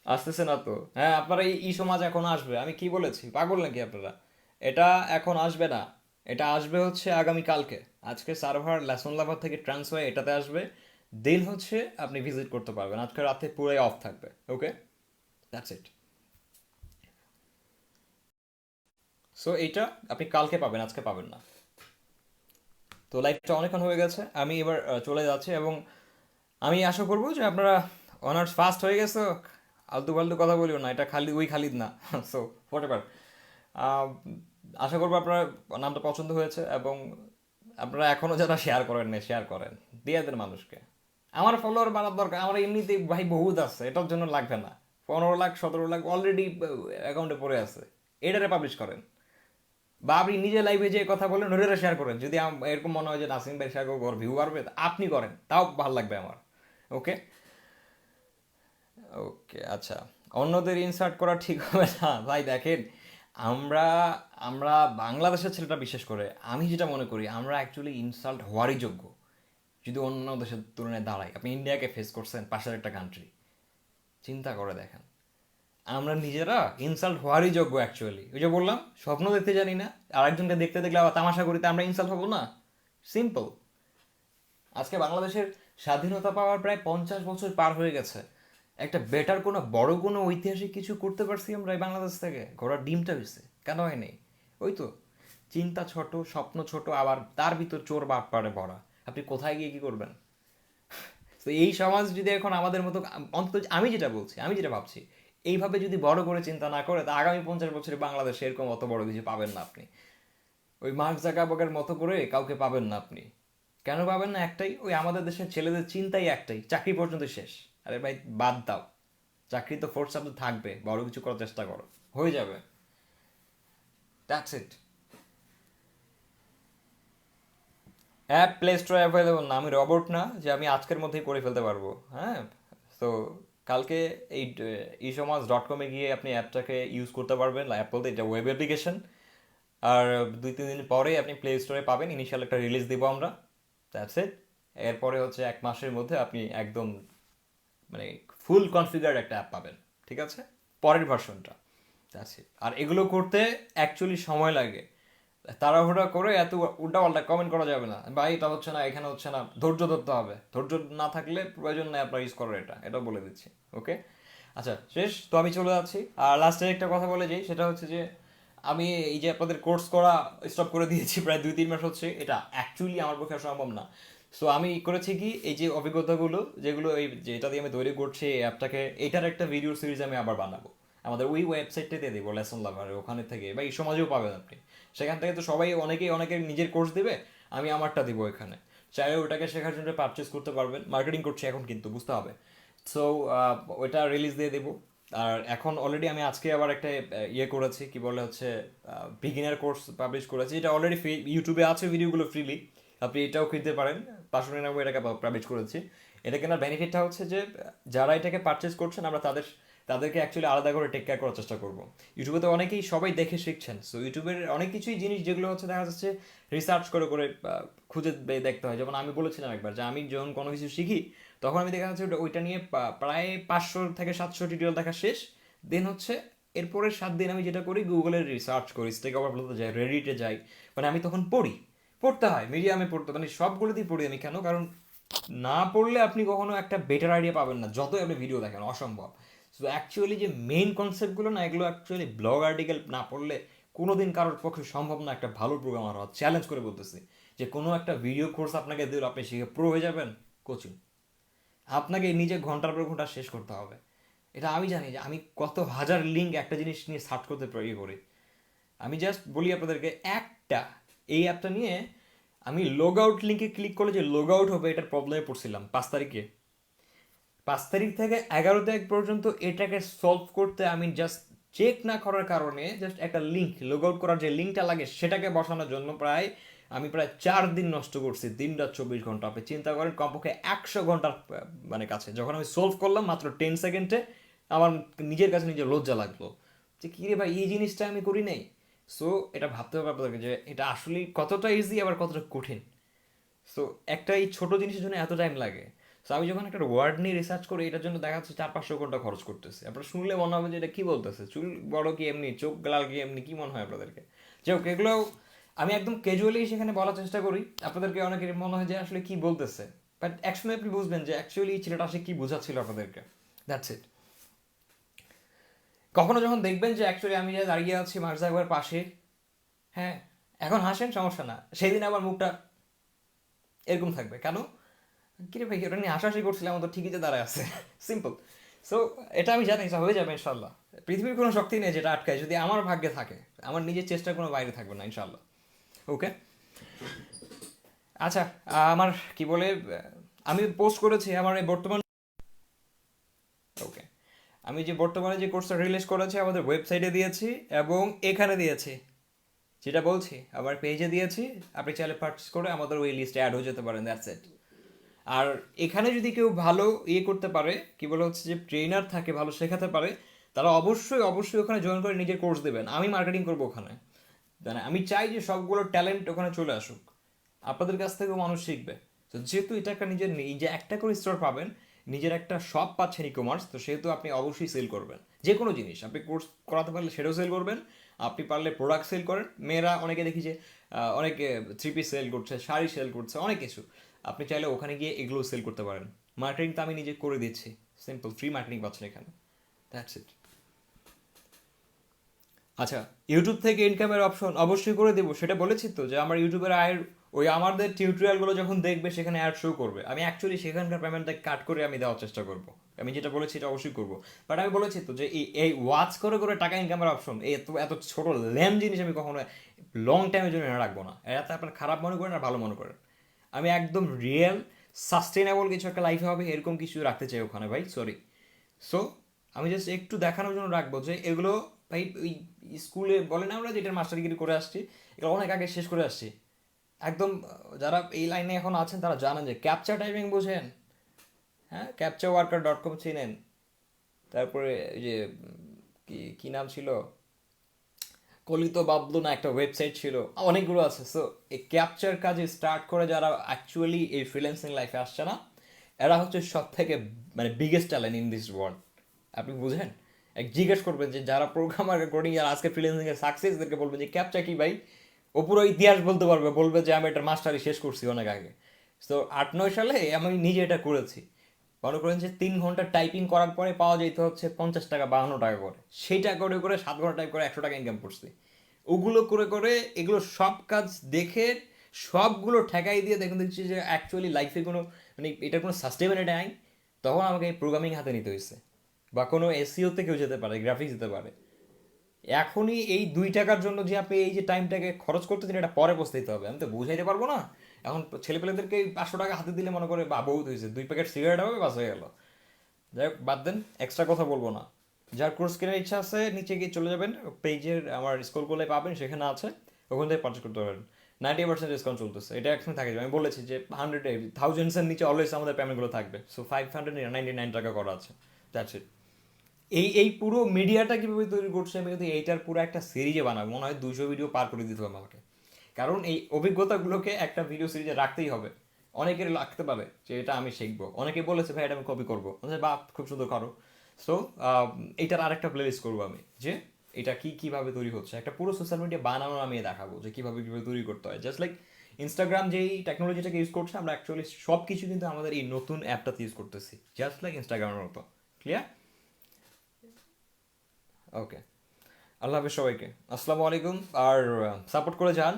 আসতেছে না তো? হ্যাঁ, আপনারা এই সমাজ এখন আসবে, আমি কি বলেছি? পাগল নাকি আপনারা? এটা এখন আসবে না, এটা আসবে হচ্ছে আগামী কালকে। আজকে সার্ভার লেসন লাভার থেকে ট্রান্সফার এটাতে আসবে, দেন হচ্ছে আপনি ভিজিট করতে পারবেন। আজকে রাতে পুরাই অফ থাকবে। ওকে, দ্যাটস ইট। সো এইটা আপনি কালকে পাবেন, আজকে পাবেন না। তো লাইফটা অনেকক্ষণ হয়ে গেছে, আমি এবার চলে যাচ্ছি, এবং আমি আশা করবো যে আপনারা অনার্স ফার্স্ট হয়ে গেছে, আলতু ফালতু কথা বলিও না, এটা খালিদ, ওই খালিদ না। সো হোয়াট এভার, আশা করবো আপনার নামটা পছন্দ হয়েছে, এবং আপনারা এখনও যারা শেয়ার করেন না, শেয়ার করেন, দিয়ে দেন মানুষকে। আমার ফলোয়ার বাড়ার দরকার, আমার এমনিতেই ভাই বহুত আছে, এটার জন্য লাগবে না। 15 লাখ 17 লাখ অলরেডি অ্যাকাউন্টে পড়ে আছে, এটারে পাবলিশ করেন। বা আপনি নিজে লাইভে যে কথা বলেন ওটা শেয়ার করেন, যদি এরকম মনে হয় যে নাসিম ভাই শেয়ার করবো ভিউ বাড়বে, আপনি করেন, তাও ভালো লাগবে আমার। ওকে, ওকে, আচ্ছা। অন্যদের ইনসার্ট করা ঠিক হবে না ভাই, দেখেন, আমরা আমরা বাংলাদেশের ছেলেটা বিশেষ করে আমি যেটা মনে করি, আমরা অ্যাকচুয়ালি ইনসাল্ট হওয়ারই যোগ্য যদি অন্য দেশের তুলনায় দাঁড়াই। আপনি ইন্ডিয়াকে ফেস করছেন, পাশের একটা কান্ট্রি, চিন্তা করে দেখেন। আমরা নিজেরা ইনসাল্ট হওয়ারই যোগ্য অ্যাকচুয়ালি। ওই যে বললাম, স্বপ্ন দেখতে জানি না, আরেকজনকে দেখতে দেখলে আবার তামাশা করিতে আমরা ইনসাল্ট হবো না? সিম্পল। আজকে বাংলাদেশের স্বাধীনতা পাওয়ার প্রায় 50 বছর পার হয়ে গেছে। একটা বেটার কোনো বড় কোনো ঐতিহাসিক কিছু করতে পারছি আমরা এই বাংলাদেশ থেকে? ঘোড়ার ডিমটা হয়েছে, কেন হয়নি? ওই তো, চিন্তা ছোট, স্বপ্ন ছোট, আবার তার ভিতর চোর বাটপাড়ে ভরা। আপনি কোথায় গিয়ে কি করবেন? তো এই সমাজ যদি এখন আমাদের মতো, অন্তত আমি যেটা বলছি, আমি যেটা ভাবছি, এইভাবে যদি বড় করে চিন্তা না করে, তা আগামী 50 বছরে বাংলাদেশে এরকম অত বড় কিছু পাবেন না আপনি। ওই মার্ক জাকারবার্গের মতো করে কাউকে পাবেন না আপনি। কেন পাবেন না? একটাই, ওই আমাদের দেশের ছেলেদের চিন্তাই একটাই, চাকরি পর্যন্ত শেষ। আরে ভাই বাদ দাও, চাকরি তো ফোর্থ সাবজেক্ট থাকবে, বড় কিছু করার চেষ্টা করো, হয়ে যাবে। That's it. অ্যাপ প্লে স্টোরে অ্যাভেলেবল না, আমি রবট না যে আমি আজকের মধ্যেই করে ফেলতে পারবো। হ্যাঁ, তো কালকে এই ই-সমাজ.com-এ গিয়ে আপনি অ্যাপটাকে ইউজ করতে পারবেন। অ্যাপ বলতে এটা ওয়েব অ্যাপ্লিকেশন। আর 2-3 দিন পরে আপনি প্লে স্টোরে পাবেন, ইনিশিয়াল একটা রিলিজ দিব আমরা। That's it. এরপরে হচ্ছে 1 মাসের মধ্যে আপনি একদম মানে ফুল কনফিগার্ড একটা অ্যাপ পাবেন। ঠিক আছে, পরের ভার্সনটা। That's it. আর এগুলো করতে অ্যাকচুয়ালি সময় লাগে, তাড়াহুড়া করে এত উল্টাপাল্টা কমেন্ট করা যাবে না, ভাই এটা হচ্ছে না, এখানে হচ্ছে না। ধৈর্য ধরতে হবে, ধৈর্য না থাকলে প্রয়োজন নেই আপনার ইউজ করার, এটা বলে দিচ্ছি। ওকে, আচ্ছা শেষ তো, আমি চলে যাচ্ছি। আর লাস্টে একটা কথা বলে যাই, সেটা হচ্ছে যে আমি এই যে আপনাদের কোর্স করা স্টপ করে দিয়েছি প্রায় 2-3 মাস হচ্ছে, এটা অ্যাকচুয়ালি আমার পক্ষে সম্ভব না। সো আমি করেছি কি, এই যে অভিজ্ঞতাগুলো যেগুলো এই যেটা দিয়ে আমি তৈরি করছি এই অ্যাপটাকে, এটার একটা ভিডিও সিরিজ আমি আবার বানাবো আমাদের ওই ওয়েবসাইটটাতে দেবো, লেসন লাভার, ওখানে থেকে বা এই সমাজেও পাবেন আপনি। সেখান থেকে তো সবাই অনেকের নিজের কোর্স দেবে, আমি আমারটা দিব এখানে। চাইলে ওটাকে শেখার জন্য পারচেস করতে পারবেন। মার্কেটিং করছি এখন, কিন্তু বুঝতে হবে। সো ওইটা রিলিজ দিয়ে দেবো। আর এখন অলরেডি আমি আজকে আবার একটা ইয়ে করেছি, কি বলে হচ্ছে বিগিনার কোর্স পাবলিশ করেছি, এটা অলরেডি ইউটিউবে আছে ভিডিওগুলো ফ্রিলি, আপনি এটাও কিনতে পারেন। 599 টাকা পাবলিশ করেছি। এটা কেনার বেনিফিটটা হচ্ছে যে যারা এটাকে পারচেস করছেন, আমরা তাদেরকে অ্যাকচুয়ালি আলাদা করে টেক কেয়ার করার চেষ্টা করবো। ইউটিউবে তো অনেকেই সবাই দেখে শিখছেন, সো ইউটিউবের অনেক কিছুই জিনিস যেগুলো হচ্ছে দেখা যাচ্ছে রিসার্চ করে করে খুঁজে দেখতে হয়। যেমন আমি বলেছিলাম একবার যে আমি যখন কোনো কিছু শিখি, তখন আমি দেখা যাচ্ছে ওইটা নিয়ে প্রায় 500 থেকে 700 টিউটোরিয়াল দেখা শেষ। দেন হচ্ছে এরপরের 7 দিন আমি যেটা করি, গুগলের রিসার্চ করি, স্টেক ওভারফ্লোতে যাই, রেডিটে যাই। মানে আমি তখন পড়তে হয়, মিডিয়ামে পড়তে, মানে সবগুলোতেই পড়ি আমি। কেন? কারণ না পড়লে আপনি কখনো একটা বেটার আইডিয়া পাবেন না, যতই আপনি ভিডিও দেখেন, অসম্ভব। সো অ্যাকচুয়ালি যে মেইন কনসেপ্টগুলো না, এগুলো অ্যাকচুয়ালি ব্লগ আর্টিকেল না পড়লে কোনোদিন কারোর পক্ষে সম্ভব না একটা ভালো প্রোগ্রামার হওয়া। চ্যালেঞ্জ করে বলতেছি যে কোনো একটা ভিডিও কোর্স আপনাকে দিল, আপনি শিখে প্রো হয়ে যাবেন, কোচিং আপনাকে নিজে ঘন্টার পর ঘন্টা শেষ করতে হবে। এটা আমি জানি যে আমি কত হাজার লিঙ্ক একটা জিনিস নিয়ে সার্চ করতে ইয়ে করি। আমি জাস্ট বলি আপনাদেরকে একটা, এই অ্যাপটা নিয়ে আমি লগ আউট লিঙ্কে ক্লিক করলে যে লগ আউট হবে, এটার প্রবলেমে পড়ছিলাম 5 তারিখে। 5 তারিখ থেকে 11 তারিখ পর্যন্ত এটাকে সলভ করতে আমি জাস্ট চেক না করার কারণে, জাস্ট একটা লিঙ্ক, লগ আউট করার যে লিঙ্কটা লাগে সেটাকে বসানোর জন্য আমি প্রায় 4 দিন নষ্ট করছি, 3 রাত 24 ঘন্টা। আপনি চিন্তা করেন, কমপক্ষে 100 ঘন্টার মানে কাছে। যখন আমি সলভ করলাম মাত্র 10 সেকেন্ডে, আমার নিজের কাছে নিজের লজ্জা লাগলো যে কী রে ভাই, এই জিনিসটা আমি করি নাই। সো এটা ভাবতে হবে আপনাদেরকে যে এটা আসলে কতটা ইজি আবার কতটা কঠিন। সো একটা এই ছোট জিনিসের জন্য এত টাইম লাগে। সো আমি যখন একটা ওয়ার্ড নিয়ে রিসার্চ করি, এটার জন্য দেখা যাচ্ছে 400-500 ঘন্টা খরচ করতেছে। আপনারা শুনলে মনে হবে যে এটা কি বলতেছে, চুল বড় কি এমনি, চোখ লাল কি এমনি, কি মনে হয় আপনাদেরকে? যাই হোক, এগুলো আমি একদম ক্যাজুয়ালি সেখানে বলার চেষ্টা করি। আপনাদেরকে অনেকের মনে হয় যে আসলে কি বলতেছে, বাট একসময় আপনি বুঝবেন যে অ্যাকচুয়ালি এই ছেলেটা আসলে কি বোঝাচ্ছিল আপনাদেরকে। That's it. কখনো যখন দেখবেন যে অ্যাকচুয়ালি আমি যে দাঁড়িয়ে আছি মার্জাগবার পাশে, হ্যাঁ, এখন হাসেন, সমস্যা না, সেই দিন আবার মুখটা এরকম থাকবে কেন? কিরে ভাই, ওটা নিয়ে হাসাহাসি করছিলাম, তো ঠিকই যে দাঁড়ায় আছে। সিম্পল। সো এটা আমি জানি যে হয়ে যাবে ইনশাল্লাহ। পৃথিবীর কোনো শক্তি নেই যেটা আটকায়, যদি আমার ভাগ্যে থাকে। আমার নিজের চেষ্টার কোনো বাইরে থাকবে না ইনশাল্লাহ। ওকে, আচ্ছা। আমার কি বলে, আমি পোস্ট করেছি আমার এই বর্তমান, ওকে, আমি যে বর্তমানে যে কোর্সটা রিলিজ করেছি আমাদের ওয়েবসাইটে দিয়েছি এবং এখানে দিয়েছি, যেটা বলছি আমার পেজে দিয়েছি। আপনি চাইলে পার্চেস করে আমাদের ওই লিস্টে অ্যাড হয়ে যেতে পারেন। That's it. আর এখানে যদি কেউ ভালো ইয়ে করতে পারে, কি বলে হচ্ছে যে ট্রেনার থাকে, ভালো শেখাতে পারে, তারা অবশ্যই অবশ্যই ওখানে জয়েন করে নিজের কোর্স দেবেন। আমি মার্কেটিং করবো ওখানে। মানে আমি চাই যে সবগুলো ট্যালেন্ট ওখানে চলে আসুক, আপনাদের কাছ থেকেও মানুষ শিখবে। তো যেহেতু এটা একটা নিজে একটা করে স্টোর পাবেন, নিজের একটা শপ পাচ্ছেন ই কমার্স, তো সেহেতু আপনি অবশ্যই সেল করবেন। যে কোনো জিনিস আপনি কোর্স করাতে পারলে সেটাও সেল করবেন। আপনি পারলে প্রোডাক্ট সেল করেন। মেয়েরা অনেকে দেখি যে অনেকে 3 পিস সেল করছে, শাড়ি সেল করছে, অনেক কিছু। আপনি চাইলে ওখানে গিয়ে এগুলো সেল করতে পারেন। মার্কেটিং তো আমি নিজে করে দিচ্ছি, সিম্পল ফ্রি মার্কেটিং পাচ্ছেন এখানে। That's it. আচ্ছা, ইউটিউব থেকে ইনকামের অপশন অবশ্যই করে দেবো, সেটা বলেছি তো যে আমার ইউটিউবের আয়ের ওই আমাদের টিউটোরিয়ালগুলো যখন দেখবে সেখানে অ্যাড শো করবে। আমি অ্যাকচুয়ালি সেখানকার পেমেন্টটা কাট করে আমি দেওয়ার চেষ্টা করবো। আমি যেটা বলেছি এটা অবশ্যই করবো। বাট আমি বলেছি তো যে এই ওয়াচ করে করে টাকা ইনকামের অপশন, এই এত এত ছোট ল্যাম জিনিস আমি কখনো লং টাইমের জন্য এটা রাখবো না। এটাতে আপনার খারাপ মনে করেন আর ভালো মনে করেন। আমি একদম রিয়েল সাস্টেনেবল কিছু একটা লাইফে হবে এরকম কিছু রাখতে চাই ওখানে ভাই, সরি। সো আমি জাস্ট একটু দেখানোর জন্য রাখবো যে এগুলো ভাই ওই স্কুলে বলে না আমরা যে এটার মাস্টার ডিগ্রি করে আসছি, এগুলো অনেক আগে শেষ করে আসছি একদম। যারা এই লাইনে এখন আছেন তারা জানেন যে ক্যাপচা টাইপিং বোঝেন, হ্যাঁ, ক্যাপচা ওয়ার্কার ডট কম চিনেন, তারপরে এই যে কি কি নাম ছিল, কলিত বাবলু না একটা ওয়েবসাইট ছিল, অনেকগুলো আছে। সো এই ক্যাপচার কাজে স্টার্ট করে যারা অ্যাকচুয়ালি এই ফ্রিল্যান্সিং লাইফে আসছে না, এরা হচ্ছে সব থেকে মানে biggest talent in this world. আপনি বুঝেন, এক জিজ্ঞেস করবেন যে যারা প্রোগ্রামার কোডিং আর আজকে ফ্রিল্যান্সিং এর সাকসেস, এদেরকে বলবেন যে ক্যাপচা কি ভাই, ও পুরো ইতিহাস বলতে পারবে, বলবে যে আমি এটার মাস্টারি শেষ করছি অনেক আগে। তো 8-9 সালে আমি নিজে এটা করেছি। মনে করেন যে 3 ঘন্টা টাইপিং করার পরে পাওয়া যেত হচ্ছে 50 টাকা 52 টাকা করে, সেইটা করে করে 7 ঘন্টা টাইপ করে 100 টাকা ইনকাম করছি। ওগুলো করে করে এগুলো সব কাজ দেখে সবগুলো ঠেকাই দিয়ে দেখুন দেখছি যে অ্যাকচুয়ালি লাইফে কোনো মানে এটার কোনো সাস্টেনেবিলিটি নাই। তখন আমাকে এই প্রোগ্রামিং হাতে নিতে হয়েছে, বা কোনো এসইওতে কেউ যেতে পারে, গ্রাফিক্স দিতে পারে। এখনই এই 2 টাকার জন্য যে আপনি এই যে টাইমটাকে খরচ করতেছেন এটা পরে পস্তাইতে হবে, আমি তো বুঝাইতে পারবো না। এখন ছেলেপেলেদেরকে 500 টাকা হাতে দিলে মনে করে বা বহুত হয়েছে, 2 প্যাকেট সিগারেট হবে, বাস হয়ে গেল। যাই হোক বাদ দেন, এক্সট্রা কথা বলবো না। যার কোর্স কেনার ইচ্ছা আছে নিচে গিয়ে চলে যাবেন, পেজের আমার স্কুল করলে পাবেন, সেখানে আছে, ওখান থেকে পারচেস করতে পারেন। 90% ডিসকাউন্ট চলতেছে, এটা একসঙ্গে থাকে। আমি বলেছি যে 100,000 নিচে অলওয়েজ আমাদের পেমেন্টগুলো থাকবে। সো 599 টাকা করা আছে, দ্যাটস ইট। এই পুরো মিডিয়াটা কীভাবে তৈরি করছে আমি কিন্তু এইটার পুরো একটা সিরিজে বানাবো, মনে হয় 200 ভিডিও পার করে দিতে হবে আমাকে। কারণ এই অভিজ্ঞতাগুলোকে একটা ভিডিও সিরিজে রাখতেই হবে। অনেকের লাগতে পারে যে এটা আমি শিখবো, অনেকে বলেছে ভাই এটা আমি কপি করবো, বা খুব সুন্দর করো। সো এইটার আরেকটা প্লেলিস্ট করবো আমি, যে এটা কীভাবে তৈরি হচ্ছে, একটা পুরো সোশ্যাল মিডিয়া বানানো আমি দেখাবো যে কীভাবে তৈরি করতে হয়। জাস্ট লাইক ইনস্টাগ্রাম যেই টেকনোলজিটাকে ইউজ করছে, আমরা অ্যাকচুয়ালি সব কিছু কিন্তু আমাদের এই নতুন অ্যাপটাতে ইউজ করতেছি, জাস্ট লাইক ইনস্টাগ্রামের মতো। ক্লিয়ার? ওকে, আল্লাহ হাফেজ সবাইকে, আসসালামু আলাইকুম। আর সাপোর্ট করে যান,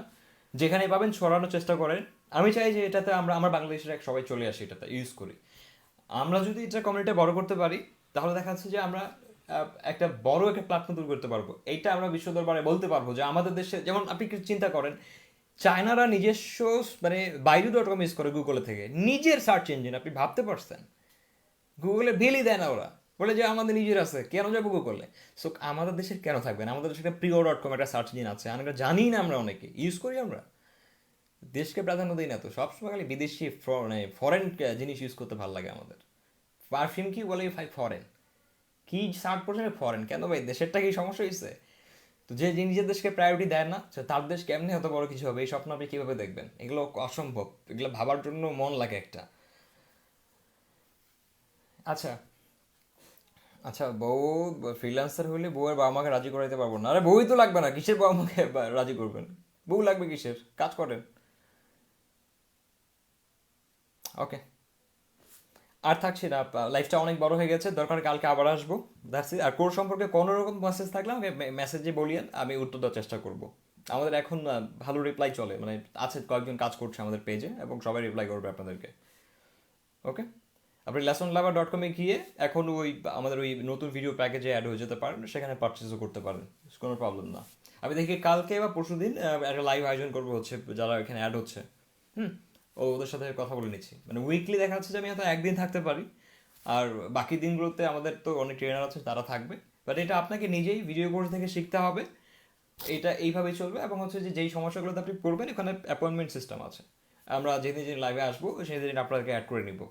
যেখানে পাবেন ছড়ানোর চেষ্টা করেন। আমি চাই যে এটাতে আমার বাংলাদেশের এক সবাই চলে আসি, এটাতে ইউজ করি। আমরা যদি এটা কমিউনিটি বড় করতে পারি, তাহলে দেখা যাচ্ছে যে আমরা একটা বড় একটা প্ল্যাটফর্ম তৈরি করতে পারবো। এইটা আমরা বিশ্ব দরবারে বলতে পারবো যে আমাদের দেশে, যেমন আপনি চিন্তা করেন, চায়নারা নিজস্ব মানে baidu.com ইউজ করে গুগল থেকে, নিজের সার্চ ইঞ্জিন, আপনি ভাবতে পারছেন? গুগলে বিলই দেয় না ওরা, বলে যে আমাদের নিজের আছে, কেন যাবো গুগলে? সো আমাদের দেশের কেন থাকবে না? আমাদের দেশে একটা প্রিয়.com একটা সার্চ ইঞ্জিন আছে, আমরা জানি না, আমরা অনেকে ইউজ করি। আমরা দেশকে প্রাধান্য দিই না তো, সবসময় খালি বিদেশি মানে ফরেন জিনিস ইউজ করতে ভালো লাগে আমাদের। পারফিউম কি বলে ভাই ফরেন, কি 60% ফরেন, কেন ভাই দেশেরটা কি সমস্যা হয়েছে? তো যে নিজের দেশকে প্রায়োরিটি দেয় না, তার দেশ কেমনি এত বড় কিছু হবে এই স্বপ্ন আপনি কীভাবে দেখবেন? এগুলো অসম্ভব, এগুলো ভাবার জন্য মন লাগে একটা। আচ্ছা, আচ্ছা, বউ ফ্রিল্যান্সার হলে বউয়ের বাবা মাকে রাজি করাইতে পারবো না? আরে বউই তো লাগবে না, কিসের বাবা মাকে রাজি করবেন? বউ লাগবে কিসের, কাজ করেন। ওকে, আর থাকছি না, লাইফটা অনেক বড় হয়ে গেছে, দরকার কালকে আবার আসবো। That's it. আর কোর্স সম্পর্কে কোনো রকম মেসেজ থাকলে আমাকে মেসেজে বলিয়েন, আমি উত্তর দেওয়ার চেষ্টা করব। আমাদের এখন ভালো রিপ্লাই চলে, মানে আছে কয়েকজন কাজ করছে আমাদের পেজে, এবং সবাই রিপ্লাই করবে আপনাদেরকে। ওকে, আপনি লেসনলাভার.com-এ গিয়ে এখন ওই আমাদের ওই নতুন ভিডিও প্যাকেজে অ্যাড হয়ে যেতে পারেন, সেখানে পারচেসও করতে পারেন, কোনো প্রবলেম না। আমি দেখি কালকে বা পরশুদিন একটা লাইভ আয়োজন করবো হচ্ছে যারা এখানে অ্যাড হচ্ছে। হুম, ওদের সাথে কথা বলে নিচ্ছি, মানে উইকলি দেখা যাচ্ছে যে আমি হয়তো একদিন থাকতে পারি, আর বাকি দিনগুলোতে আমাদের তো অনেক ট্রেনার আছে তারা থাকবে। বাট এটা আপনাকে নিজেই ভিডিও কোর্স থেকে শিখতে হবে, এটা এইভাবেই চলবে। এবং হচ্ছে যে যেই সমস্যাগুলোতে আপনি পড়বেন, এখানে অ্যাপয়েন্টমেন্ট সিস্টেম আছে, আমরা যেদিন যেদিন লাইভে আসবো সেদিন আপনাকে অ্যাড করে নিব,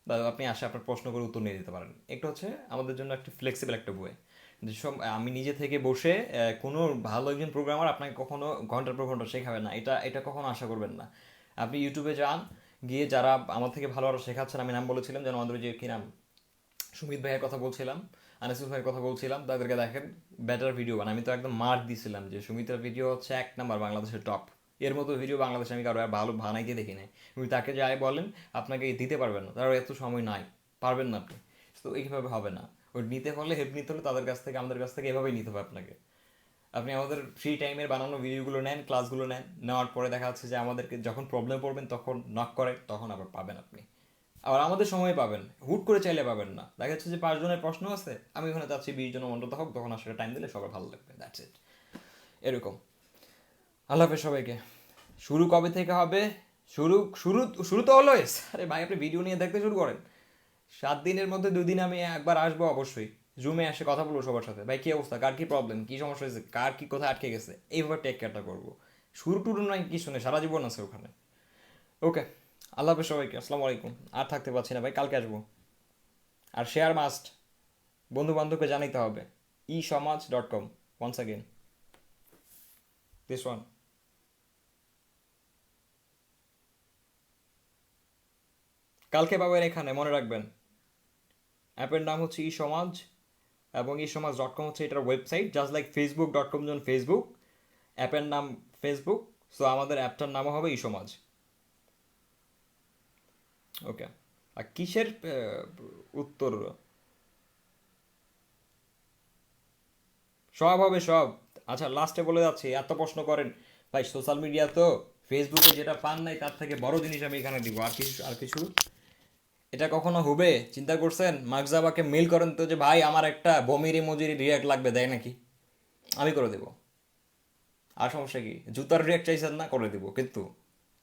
বা আপনি আসে আপনার প্রশ্ন করে উত্তর নিয়ে দিতে পারেন। এটা হচ্ছে আমাদের জন্য একটা ফ্লেক্সিবল একটা বই। যেসব আমি নিজে থেকে বসে কোনো ভালো একজন প্রোগ্রামার আপনাকে কখনো ঘন্টার পর ঘন্টা শেখাবে না, এটা এটা কখনো আশা করবেন না। আপনি ইউটিউবে যান, গিয়ে যারা আমার থেকে ভালো আরও শেখাচ্ছেন, আমি নাম বলেছিলাম যেন আমাদের যে কী নাম, সুমিত ভাইয়ের কথা বলছিলাম, আনিসুল ভাইয়ের কথা বলছিলাম, তাদেরকে দেখেন বেটার ভিডিও বানায়। আমি তো একদম মার্ক দিয়েছিলাম যে সুমিতের ভিডিও হচ্ছে 1 নাম্বার বাংলাদেশের টপ, এর মতো ভিডিও বাংলাদেশে আমি কারো আর ভালো বানাইতে দেখি নাই। উনি তাকে যাই বলেন আপনাকে দিতে পারবেন না, তার এত সময় নাই, পারবেন না আপনি। তো এইভাবে হবে না, ওই নিতে হলে হেল্প নিতে হলে তাদের কাছ থেকে, আমাদের কাছ থেকে এভাবেই নিতে হবে আপনাকে। আপনি আমাদের ফ্রি টাইমের বানানো ভিডিওগুলো নেন, ক্লাসগুলো নেন, নেওয়ার পরে দেখা যাচ্ছে যে আমাদেরকে যখন প্রবলেম পড়বেন তখন নক করে, তখন আবার পাবেন আপনি। আবার আমাদের সময় পাবেন, হুট করে চাইলে পাবেন না। দেখা যাচ্ছে যে 5 জনের প্রশ্ন আছে, আমি ওখানে চাচ্ছি 20 জন অন্তত হোক, তখন আসলে টাইম দিলে সবার ভালো লাগবে, দ্যাটস ইট, এরকম। আল্লাহ হাফেজ সবাইকে। শুরু কবে থেকে হবে? শুরু শুরু শুরু তো অলওয়েজ। আরে ভাই, আপনি ভিডিও নিয়ে দেখতে শুরু করেন। 7 দিনের মধ্যে 2 দিন আমি একবার আসবো অবশ্যই। জুমে এসে কথা বলবো সবার সাথে, ভাই কী অবস্থা, কার কী প্রবলেম, কী সমস্যা হয়েছে, কার কী কোথায় আটকে গেছে, এইভাবে টেক কেয়ারটা করবো। শুরু টুরু নয় কিছু নেই, সারা জীবন আছে ওখানে। ওকে, আল্লাহ হাফেজ সবাইকে, আসসালামু আলাইকুম। আর থাকতে পারছি না ভাই, কালকে আসবো। আর শেয়ার মাস্ট, বন্ধু বান্ধবকে জানাইতে হবে। eSomaj.com, once again, this one. কালকে পাবেন এখানে, মনে রাখবেন। অ্যাপের নাম হচ্ছে ই সমাজ, এবং eSomaj.com হচ্ছে এটার ওয়েবসাইট, জাস্ট লাইক facebook.com যেমন ফেসবুক, অ্যাপের নাম ফেসবুক, সো আমাদের অ্যাপটার নামও হবে ই সমাজ। ওকে, আর কিসের উত্তর? সব হবে সব। আচ্ছা, লাস্টে বলে যাচ্ছি, এত প্রশ্ন করেন ভাই, সোশ্যাল মিডিয়া তো ফেসবুকে যেটা পান নাই তার থেকে বড় জিনিস আমি এখানে দিব। আর কিছু এটা কখনো হবে চিন্তা করছেন? মার্ক জাবাকে মেল করেন তো যে ভাই আমার একটা বমির ইমোজির রিয়াক্ট লাগবে, দেয় নাকি? আমি করে দেবো। আর সমস্যা কি? জুতার রিয়াক্ট চাইছেন না, করে দিব। কিন্তু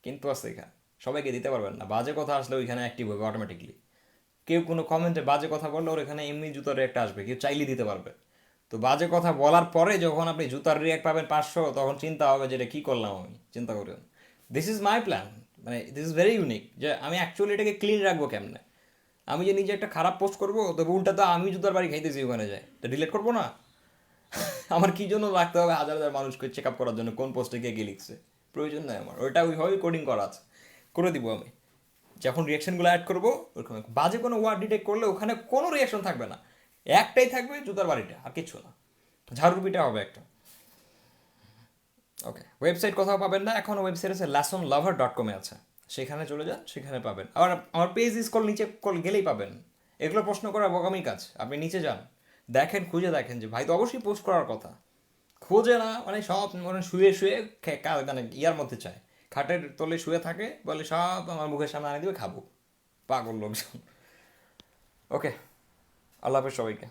কিন্তু আছে এখানে, সবাইকে দিতে পারবেন না। বাজে কথা আসলে ওইখানে অ্যাক্টিভ হবে অটোমেটিকলি। কেউ কোনো কমেন্টে বাজে কথা বললে ওর এখানে এমনি জুতার রিয়াক্ট আসবে, কেউ চাইলে দিতে পারবে। তো বাজে কথা বলার পরে যখন আপনি জুতার রিয়াক্ট পাবেন 500, তখন চিন্তা হবে যে এটা কী করলাম আমি। চিন্তা করুন, দিস ইজ মাই প্ল্যান। মানে দিস ইজ ভেরি ইউনিক, যে আমি অ্যাকচুয়ালি এটাকে ক্লিন রাখবো কেমনে। আমি যে নিজে একটা খারাপ পোস্ট করবো, তবে উল্টা তো আমি জুতার বাড়ি খাইতেছি ওখানে যায়, তো ডিলিট করবো না? আমার কি জন্য রাখতে হবে হাজার হাজার মানুষকে চেক আপ করার জন্য কোন পোস্টে কে কে লিখছে? প্রয়োজন নাই আমার, ওইটা ওইভাবেই কোডিং করা আছে, করে দিব আমি। যখন রিয়াকশনগুলো অ্যাড করবো, ওরকম বাজে কোনো ওয়ার্ড ডিটেক্ট করলে ওখানে কোনো রিয়াকশন থাকবে না, একটাই থাকবে, জুতার বাড়িটা, আর কিচ্ছু না। ঝাড়ুপিটা হবে একটা। ওকে, ওয়েবসাইট কোথাও পাবেন না এখন, ওয়েবসাইট আছে lasonlover.com-এ আছে, সেখানে চলে যান, সেখানে পাবেন। আবার আমার পেজ স্ক্রল নিচে গেলেই পাবেন। এগুলো প্রশ্ন করা বোকামি কাজ, আপনি নিচে যান, দেখেন, খুঁজে দেখেন যে ভাই তো অবশ্যই পোস্ট করার কথা। খোঁজে না মানে সব, মানে শুয়ে শুয়ে মানে ইয়ার মধ্যে চায়, খাটের তলে শুয়ে থাকে, বলে সব আমার মুখের সামনে আনে দিবে, খাবো। পাগল লোকজন। ওকে, আল্লাহ হাফেজ সবাইকে।